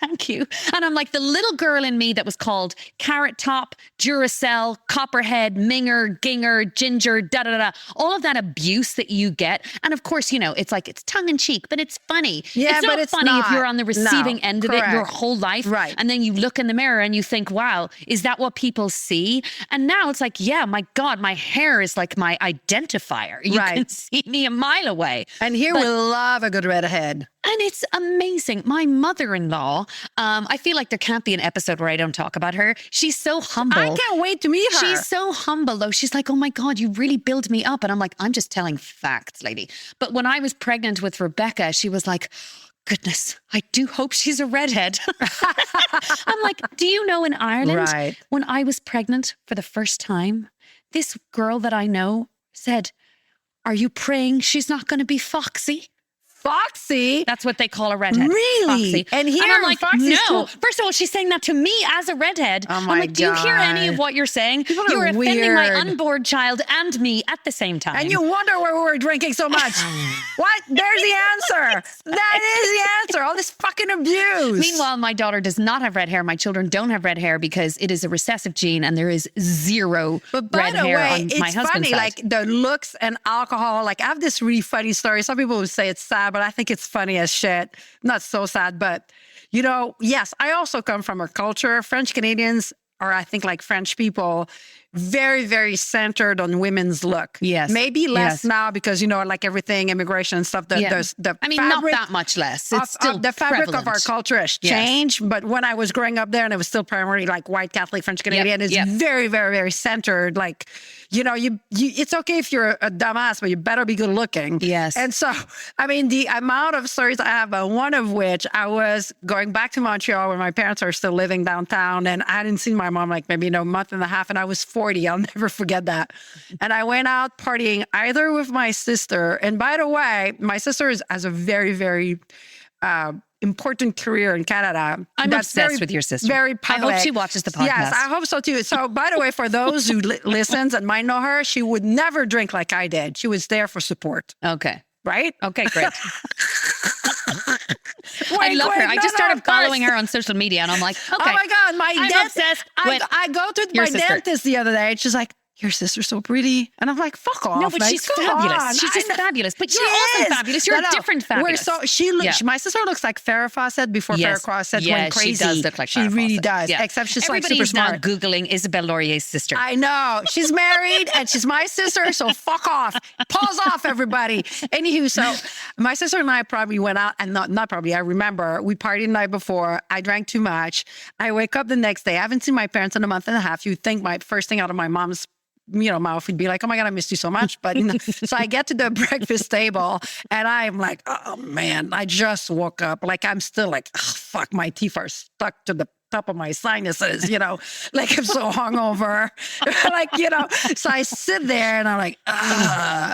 [SPEAKER 1] thank you. And I'm like, the little girl in me that was called Carrot Top, Duracell, Copperhead, Minger, Ginger, Ginger, da-da-da, all of that abuse that you get. And of course, you know, it's like, it's tongue in cheek, but it's funny.
[SPEAKER 2] Yeah,
[SPEAKER 1] it's not
[SPEAKER 2] but it's
[SPEAKER 1] funny
[SPEAKER 2] not.
[SPEAKER 1] if you're on the receiving end of it your
[SPEAKER 2] Correct.
[SPEAKER 1] whole life.
[SPEAKER 2] Right.
[SPEAKER 1] And then you look in the mirror and you think, wow, is that what people see? And now it's like, yeah, my God, my hair is like my identifier. You
[SPEAKER 2] Right.
[SPEAKER 1] can see me a mile away.
[SPEAKER 2] And here we love a good redhead.
[SPEAKER 1] And it's amazing. My mother-in-law, I feel like there can't be an episode where I don't talk about her. She's so humble.
[SPEAKER 2] I can't wait to meet her.
[SPEAKER 1] She's so humble, though. She's like, oh my God, you really build me up. And I'm like, I'm just telling facts, lady. But when I was pregnant with Rebecca, she was like, goodness, I do hope she's a redhead. I'm like, do you know in Ireland,
[SPEAKER 2] Right.
[SPEAKER 1] when I was pregnant for the first time, this girl that I know said, are you praying she's not going to be foxy?
[SPEAKER 2] Foxy.
[SPEAKER 1] That's what they call a redhead.
[SPEAKER 2] Really?
[SPEAKER 1] Foxy.
[SPEAKER 2] And here
[SPEAKER 1] I'm like,
[SPEAKER 2] Foxy's
[SPEAKER 1] no.
[SPEAKER 2] cool.
[SPEAKER 1] First of all, she's saying that to me as a redhead.
[SPEAKER 2] Oh
[SPEAKER 1] I'm
[SPEAKER 2] my
[SPEAKER 1] like, do you hear any
[SPEAKER 2] God.
[SPEAKER 1] of what you're saying?
[SPEAKER 2] People
[SPEAKER 1] You're
[SPEAKER 2] are
[SPEAKER 1] offending my
[SPEAKER 2] weird.
[SPEAKER 1] unborn child and me at the same time.
[SPEAKER 2] And you wonder why we were drinking so much. What? There's the answer. That is the answer. All this fucking abuse.
[SPEAKER 1] Meanwhile, my daughter does not have red hair. My children don't have red hair because it is a recessive gene and there is zero
[SPEAKER 2] But by
[SPEAKER 1] red
[SPEAKER 2] the
[SPEAKER 1] hair
[SPEAKER 2] way,
[SPEAKER 1] on my
[SPEAKER 2] it's
[SPEAKER 1] husband's
[SPEAKER 2] funny,
[SPEAKER 1] side.
[SPEAKER 2] like the looks and alcohol. Like I have this really funny story. Some people would say it's sad, but I think it's funny as shit. Not so sad, but you know, yes, I also come from a culture. French Canadians are, I think, like French people, very, very centered on women's look.
[SPEAKER 1] Yes.
[SPEAKER 2] Maybe less
[SPEAKER 1] Yes.
[SPEAKER 2] now because, you know, like everything, immigration and stuff. The
[SPEAKER 1] I mean,
[SPEAKER 2] fabric
[SPEAKER 1] not that much less. It's still
[SPEAKER 2] the fabric of our
[SPEAKER 1] prevalent.
[SPEAKER 2] culture has
[SPEAKER 1] Yes.
[SPEAKER 2] changed. But when I was growing up there and it was still primarily like white Catholic French Canadian, it's
[SPEAKER 1] yep.
[SPEAKER 2] very, very, very centered. Like, you know, you it's okay if you're a dumbass, but you better be good looking.
[SPEAKER 1] Yes.
[SPEAKER 2] And so, I mean, the amount of stories I have, one of which I was going back to Montreal when my parents are still living downtown, and I hadn't seen my mom like maybe a month and a half, and I was 40. I'll never forget that. And I went out partying either with my sister, and by the way, my sister has a very, very important career in Canada.
[SPEAKER 1] I'm
[SPEAKER 2] That's
[SPEAKER 1] obsessed with your sister.
[SPEAKER 2] Very
[SPEAKER 1] I
[SPEAKER 2] public.
[SPEAKER 1] hope she watches the podcast.
[SPEAKER 2] Yes, I hope so too. So, by the way, for those who listens and might know her, she would never drink like I did. She was there for support,
[SPEAKER 1] Okay.
[SPEAKER 2] right?
[SPEAKER 1] Okay, great. I love her. I just started following her on social media and I'm like, okay.
[SPEAKER 2] Oh my God,
[SPEAKER 1] I'm obsessed with
[SPEAKER 2] I go to
[SPEAKER 1] your
[SPEAKER 2] my
[SPEAKER 1] sister.
[SPEAKER 2] dentist the other day and she's like, your sister's so pretty. And I'm like, fuck off.
[SPEAKER 1] No, but
[SPEAKER 2] like,
[SPEAKER 1] she's
[SPEAKER 2] come
[SPEAKER 1] fabulous.
[SPEAKER 2] on.
[SPEAKER 1] She's just
[SPEAKER 2] I know.
[SPEAKER 1] fabulous. But you're
[SPEAKER 2] She
[SPEAKER 1] also
[SPEAKER 2] is.
[SPEAKER 1] fabulous. You're
[SPEAKER 2] No,
[SPEAKER 1] a
[SPEAKER 2] no.
[SPEAKER 1] different
[SPEAKER 2] We're
[SPEAKER 1] fabulous.
[SPEAKER 2] Yeah. My sister looks like Farrah Fawcett before
[SPEAKER 1] Yes.
[SPEAKER 2] Farrah Fawcett
[SPEAKER 1] Yeah,
[SPEAKER 2] went crazy.
[SPEAKER 1] she does look like
[SPEAKER 2] She
[SPEAKER 1] Farrah
[SPEAKER 2] really
[SPEAKER 1] Fawcett.
[SPEAKER 2] does.
[SPEAKER 1] Yeah.
[SPEAKER 2] Except she's
[SPEAKER 1] Everybody
[SPEAKER 2] like
[SPEAKER 1] is
[SPEAKER 2] super
[SPEAKER 1] now
[SPEAKER 2] smart.
[SPEAKER 1] Googling Isabelle Laurier's sister.
[SPEAKER 2] I know. She's married and she's my sister, so fuck off. Pause off, everybody. Anywho, so my sister and I probably went out, and not probably, I remember, we partied the night before. I drank too much. I wake up the next day. I haven't seen my parents in a month and a half. You'd think my first thing out of my mom's mouth would be like, oh my God, I missed you so much. But so I get to the breakfast table and I'm like, oh man, I just woke up. Like I'm still like, oh, fuck, my teeth are stuck to the top of my sinuses, like I'm so hungover. So I sit there and I'm like,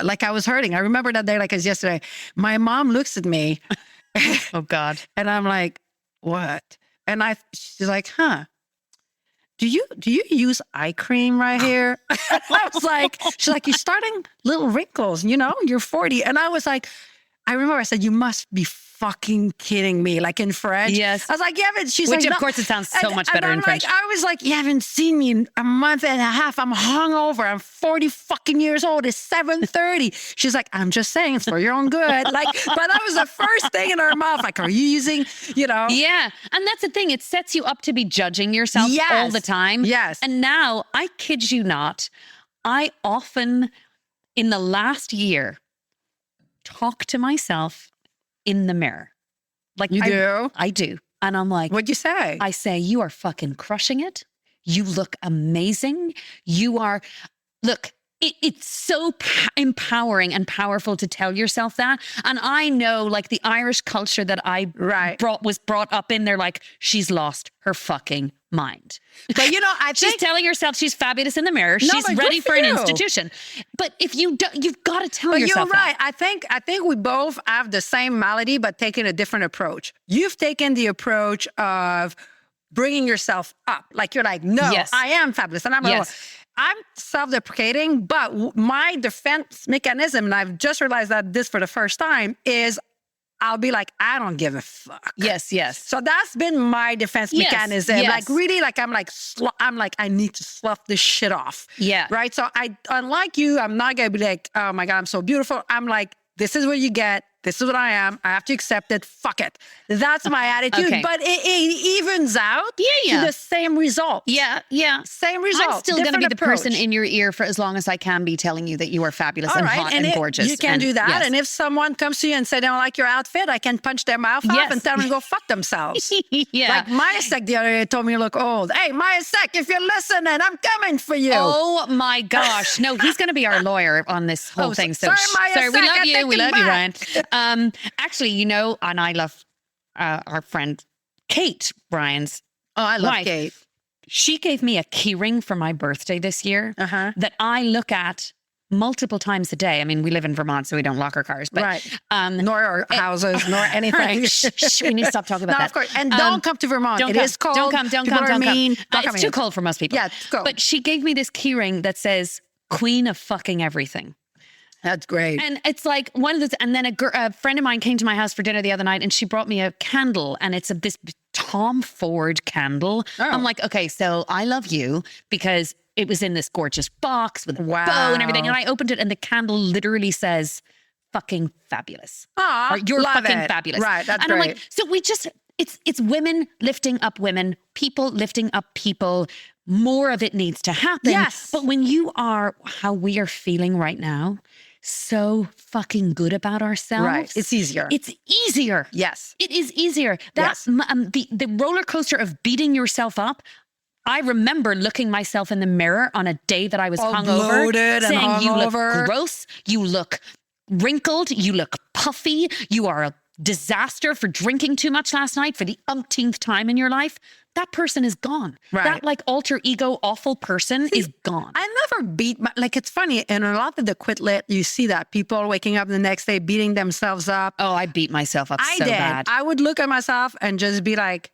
[SPEAKER 2] like I was hurting. I remember that day like it was yesterday. My mom looks at me
[SPEAKER 1] Oh God.
[SPEAKER 2] and I'm like, what? And she's like, huh? Do you use eye cream right here? I was like, she's like, you're starting little wrinkles, you're 40. And I was like, I remember I said, you must be fucking kidding me? Like in French.
[SPEAKER 1] Yes.
[SPEAKER 2] I was like, yeah, but she's
[SPEAKER 1] Which
[SPEAKER 2] like,
[SPEAKER 1] of course it sounds so much better in French.
[SPEAKER 2] I was like, you haven't seen me in a month and a half. I'm hungover. I'm 40 fucking years old. It's 7:30. She's like, I'm just saying it's for your own good. Like, but that was the first thing in her mouth. Like, are you using,
[SPEAKER 1] Yeah. And that's the thing. It sets you up to be judging yourself all the time.
[SPEAKER 2] Yes.
[SPEAKER 1] And now, I kid you not, I often, in the last year, talk to myself in the mirror. Like
[SPEAKER 2] you do?
[SPEAKER 1] I do. And I'm like,
[SPEAKER 2] what'd you say?
[SPEAKER 1] I say, you are fucking crushing it. You look amazing. You are, look, it's so empowering and powerful to tell yourself that. And I know, like, the Irish culture that I was brought up in, they're like, she's lost her fucking mind.
[SPEAKER 2] But I
[SPEAKER 1] she's
[SPEAKER 2] think
[SPEAKER 1] telling herself she's fabulous in the mirror. She's ready for an institution. But if you don't, you've got to tell yourself.
[SPEAKER 2] You're right.
[SPEAKER 1] That.
[SPEAKER 2] I think we both have the same malady, but taking a different approach. You've taken the approach of bringing yourself up. Like, you're like, no, I am fabulous. And I'm like, I'm self-deprecating, but my defense mechanism, and I've just realized that this for the first time, is I'll be like, I don't give a fuck.
[SPEAKER 1] Yes, yes.
[SPEAKER 2] So that's been my defense mechanism.
[SPEAKER 1] Yes.
[SPEAKER 2] Like, really, like, I'm like, I need to slough this shit off.
[SPEAKER 1] Yeah.
[SPEAKER 2] Right? So unlike you, I'm not going to be like, oh my God, I'm so beautiful. I'm like, this is what you get. This is what I am. I have to accept it. Fuck it. That's my attitude.
[SPEAKER 1] Okay.
[SPEAKER 2] But it evens out to the same result.
[SPEAKER 1] Yeah.
[SPEAKER 2] Same result.
[SPEAKER 1] I'm still going to be the person in your ear for as long as I can be telling you that you are fabulous and hot and gorgeous.
[SPEAKER 2] You can do that.
[SPEAKER 1] Yes.
[SPEAKER 2] And if someone comes to you and say they don't like your outfit, I can punch their mouth off and tell them to go fuck themselves. Like Maya Sek the other day told me to look old. Hey, Maya Sek, if you're listening, I'm coming for you.
[SPEAKER 1] Oh my gosh. No, he's going to be our lawyer on this whole thing. So
[SPEAKER 2] sorry, Maya Sek,
[SPEAKER 1] we love you. We love you, Ryan. Actually, and I love our friend Kate, Brian's
[SPEAKER 2] I love
[SPEAKER 1] wife.
[SPEAKER 2] Kate.
[SPEAKER 1] She gave me a key ring for my birthday this year that I look at multiple times a day. I mean, we live in Vermont, so we don't lock our cars. But,
[SPEAKER 2] nor our houses, nor anything.
[SPEAKER 1] We need to stop talking about that.
[SPEAKER 2] Of course. And don't come to Vermont. It is cold.
[SPEAKER 1] Don't come. It's too cold for most people.
[SPEAKER 2] Yeah, go.
[SPEAKER 1] But she gave me this key ring that says Queen of fucking everything.
[SPEAKER 2] That's great.
[SPEAKER 1] And it's like one of those, and then a friend of mine came to my house for dinner the other night and she brought me a candle, and it's this Tom Ford candle. I'm like, okay, so I love you because it was in this gorgeous box with a bow and everything. And I opened it and the candle literally says fucking fabulous.
[SPEAKER 2] Or
[SPEAKER 1] you're fucking fabulous.
[SPEAKER 2] Right, that's
[SPEAKER 1] and
[SPEAKER 2] great.
[SPEAKER 1] I'm like, so we just, it's women lifting up women, people lifting up people. More of it needs to happen.
[SPEAKER 2] Yes.
[SPEAKER 1] But when you are how we are feeling right now, so fucking good about ourselves.
[SPEAKER 2] Right. It's easier.
[SPEAKER 1] It's easier.
[SPEAKER 2] Yes.
[SPEAKER 1] It is easier. That's the roller coaster of beating yourself up. I remember looking myself in the mirror on a day that I was hungover, saying, you look gross, you look wrinkled, you look puffy, you are a disaster for drinking too much last night for the umpteenth time in your life. That person is gone.
[SPEAKER 2] Right.
[SPEAKER 1] That like alter ego awful person is gone.
[SPEAKER 2] I never beat it's funny, in a lot of the quit lit, you see that people waking up the next day beating themselves up.
[SPEAKER 1] Oh, I beat myself up so bad.
[SPEAKER 2] I would look at myself and just be like,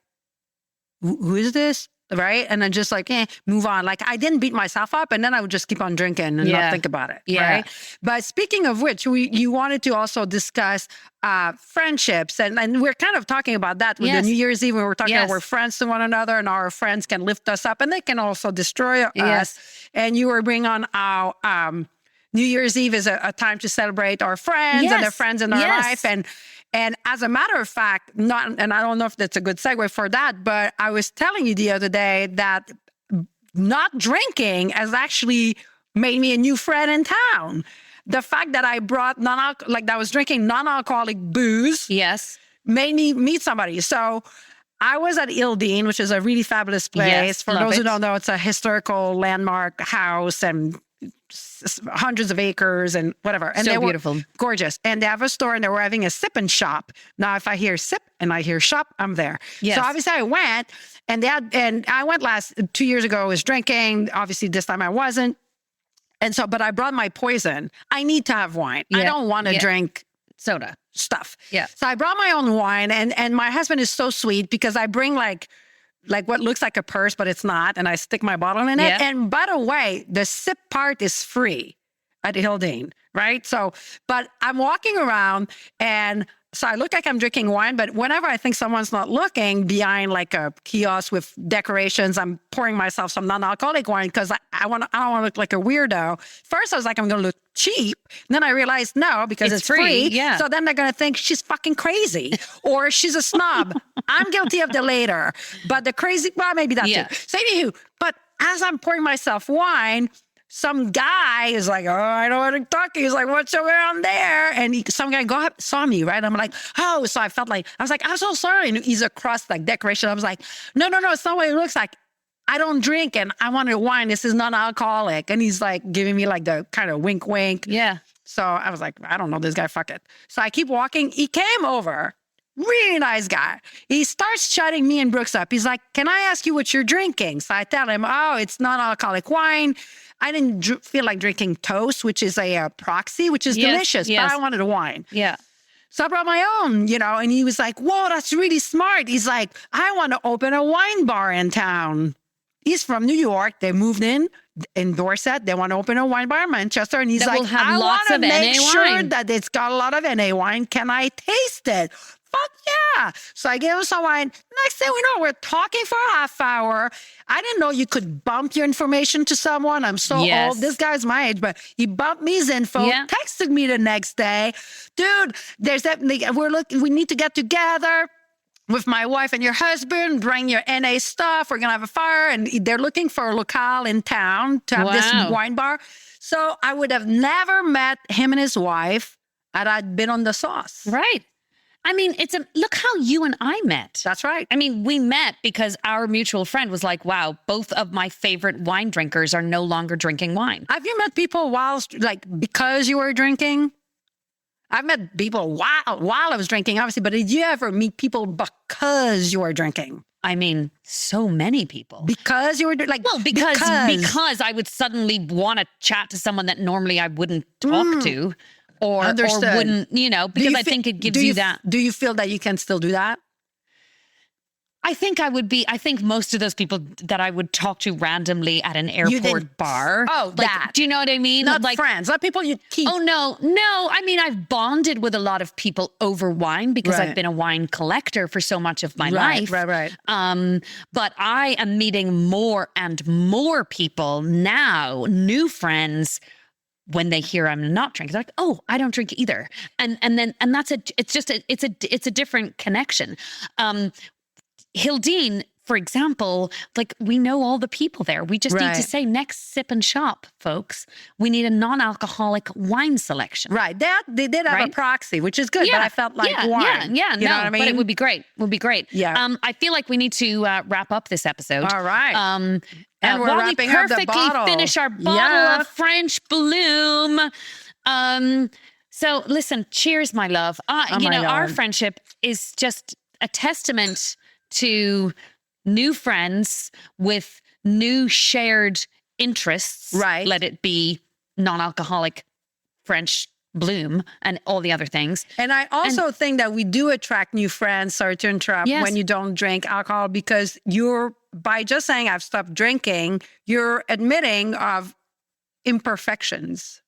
[SPEAKER 2] who is this? Right? And then just like, move on. Like, I didn't beat myself up, and then I would just keep on drinking and not think about it.
[SPEAKER 1] Yeah.
[SPEAKER 2] Right? But speaking of which, you wanted to also discuss friendships. And we're kind of talking about that with the New Year's Eve, when we're talking about we're friends to one another and our friends can lift us up and they can also destroy us. And you were bringing on our New Year's Eve is a time to celebrate our friends and their friends in our life. And as a matter of fact, and I don't know if that's a good segue for that, but I was telling you the other day that not drinking has actually made me a new friend in town. The fact that I brought that I was drinking non-alcoholic booze, made me meet somebody. So I was at Ildeen, which is a really fabulous place. For those who don't know, it's a historical landmark house and hundreds of acres and whatever. And they were beautiful. Gorgeous. And they have a store and they were having a sip and shop. Now, if I hear sip and I hear shop, I'm there. Yes. So obviously I went and I went 2 years ago, I was drinking. Obviously this time I wasn't. And so, but I brought my poison. I need to have wine. I don't want to drink soda stuff. Yeah. So I brought my own wine and my husband is so sweet because I bring like what looks like a purse, but it's not. And I stick my bottle in it. And by the way, the sip part is free at Hildane, right? So, but I'm walking around and So I look like I'm drinking wine, but whenever I think someone's not looking behind like a kiosk with decorations, I'm pouring myself some non-alcoholic wine because I don't want to look like a weirdo. First, I was like, I'm going to look cheap. And then I realized no, because it's free.
[SPEAKER 1] Yeah.
[SPEAKER 2] So then they're going to think she's fucking crazy or she's a snob. I'm guilty of the later, but the crazy, well, maybe that too. So anywho, but as I'm pouring myself wine, some guy is like, oh, I know what I'm talking. He's like, what's around there? And some guy saw me, right? I'm like, oh, so I was like, I'm so sorry. And he's across like decoration. I was like, no, it's not what it looks like. I don't drink and I wanted wine. This is non-alcoholic. And he's like giving me like the kind of wink, wink.
[SPEAKER 1] Yeah.
[SPEAKER 2] So I was like, I don't know this guy, fuck it. So I keep walking. He came over. Really nice guy. He starts shutting me and Brooks up. He's like, can I ask you what you're drinking? So I tell him, oh, it's non-alcoholic wine. I didn't feel like drinking toast, which is a proxy, which is delicious, but I wanted a wine.
[SPEAKER 1] Yeah.
[SPEAKER 2] So I brought my own, and he was like, whoa, that's really smart. He's like, I want to open a wine bar in town. He's from New York. They moved in Dorset. They want to open a wine bar in Manchester. And he's like, I want to make sure that it's got a lot of NA wine. Can I taste it? Fuck yeah. So I gave him some wine. Next thing we know, we're talking for a half hour. I didn't know you could bump your information to someone. I'm so old. This guy's my age, but he bumped me his info, texted me the next day. Dude, we need to get together with my wife and your husband, bring your NA stuff. We're going to have a fire. And they're looking for a locale in town to have this wine bar. So I would have never met him and his wife had I been on the sauce.
[SPEAKER 1] Right. I mean, look how you and I met.
[SPEAKER 2] That's right.
[SPEAKER 1] I mean, we met because our mutual friend was like, wow, both of my favorite wine drinkers are no longer drinking wine.
[SPEAKER 2] Have you met people because you were drinking? I've met people while I was drinking, obviously, but did you ever meet people because you were drinking?
[SPEAKER 1] I mean, so many people.
[SPEAKER 2] Because you were
[SPEAKER 1] because I would suddenly want to chat to someone that normally I wouldn't talk to. Or wouldn't, because I think it gives you that.
[SPEAKER 2] Do you feel that you can still do that?
[SPEAKER 1] I think most of those people that I would talk to randomly at an airport bar.
[SPEAKER 2] Oh, that.
[SPEAKER 1] Do you know what I mean?
[SPEAKER 2] Not friends, not people you keep.
[SPEAKER 1] Oh, no. I mean, I've bonded with a lot of people over wine because I've been a wine collector for so much of my life.
[SPEAKER 2] Right.
[SPEAKER 1] But I am meeting more and more people now, new friends, when they hear I'm not drinking, they're like, oh, I don't drink either. And that's it's a different connection. Hildine, for example, like we know all the people there. We just need to say next sip and shop, folks. We need a non-alcoholic wine selection.
[SPEAKER 2] Right. They did have a proxy, which is good, but I felt like wine.
[SPEAKER 1] Yeah.
[SPEAKER 2] You know what I mean?
[SPEAKER 1] But it would be great. Yeah. I feel like we need to wrap up this episode.
[SPEAKER 2] All right. And we're
[SPEAKER 1] while
[SPEAKER 2] wrapping
[SPEAKER 1] we
[SPEAKER 2] up the
[SPEAKER 1] perfectly
[SPEAKER 2] bottle.
[SPEAKER 1] finish our bottle of French Bloom. So listen, cheers, my love. Our friendship is just a testament to new friends with new shared interests.
[SPEAKER 2] Right.
[SPEAKER 1] Let it be non-alcoholic French Bloom and all the other things.
[SPEAKER 2] And I also think that we do attract new friends, sorry to interrupt, when you don't drink alcohol, because by just saying I've stopped drinking, you're admitting of imperfections.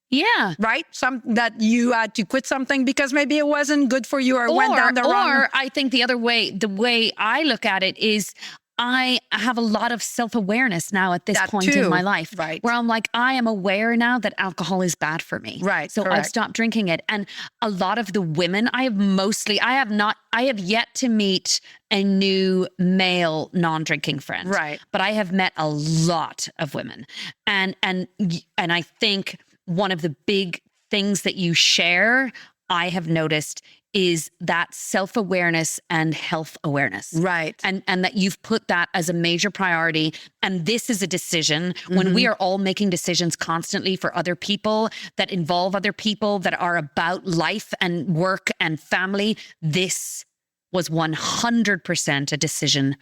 [SPEAKER 1] Yeah.
[SPEAKER 2] Right? That you had to quit something because maybe it wasn't good for you or went down the wrong.
[SPEAKER 1] Or I think the way I look at it is I have a lot of self-awareness now at this point in my life.
[SPEAKER 2] Right.
[SPEAKER 1] Where I'm like, I am aware now that alcohol is bad for me.
[SPEAKER 2] Right.
[SPEAKER 1] So I've stopped drinking it. And a lot of the women I have yet to meet a new male non-drinking friend.
[SPEAKER 2] Right.
[SPEAKER 1] But I have met a lot of women. And I think one of the big things that you share, I have noticed, is that self-awareness and health awareness.
[SPEAKER 2] Right.
[SPEAKER 1] And that you've put that as a major priority. And this is a decision when we are all making decisions constantly for other people that involve other people that are about life and work and family. This was 100% a decision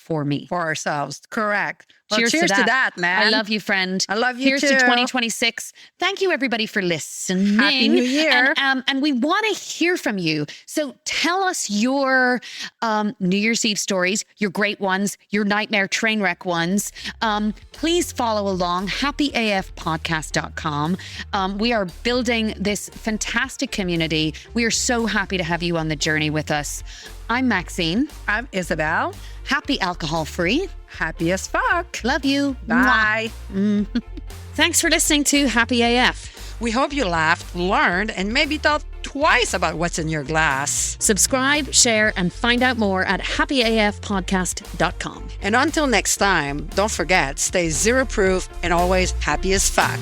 [SPEAKER 1] for me.
[SPEAKER 2] For ourselves. Correct. Well,
[SPEAKER 1] Cheers to that,
[SPEAKER 2] man.
[SPEAKER 1] I love you, friend.
[SPEAKER 2] I love you
[SPEAKER 1] Here's
[SPEAKER 2] too.
[SPEAKER 1] to 2026. Thank you, everybody, for listening.
[SPEAKER 2] Happy New Year.
[SPEAKER 1] And we want to hear from you. So tell us your New Year's Eve stories, your great ones, your nightmare train wreck ones. Please follow along, happyafpodcast.com. We are building this fantastic community. We are so happy to have you on the journey with us. I'm Maxine.
[SPEAKER 2] I'm Isabelle.
[SPEAKER 1] Happy alcohol free.
[SPEAKER 2] Happy as fuck.
[SPEAKER 1] Love you.
[SPEAKER 2] Bye.
[SPEAKER 1] Thanks for listening to Happy AF.
[SPEAKER 2] We hope you laughed, learned, and maybe thought twice about what's in your glass.
[SPEAKER 1] Subscribe, share, and find out more at happyafpodcast.com.
[SPEAKER 2] And until next time, don't forget, stay zero proof and always happy as fuck.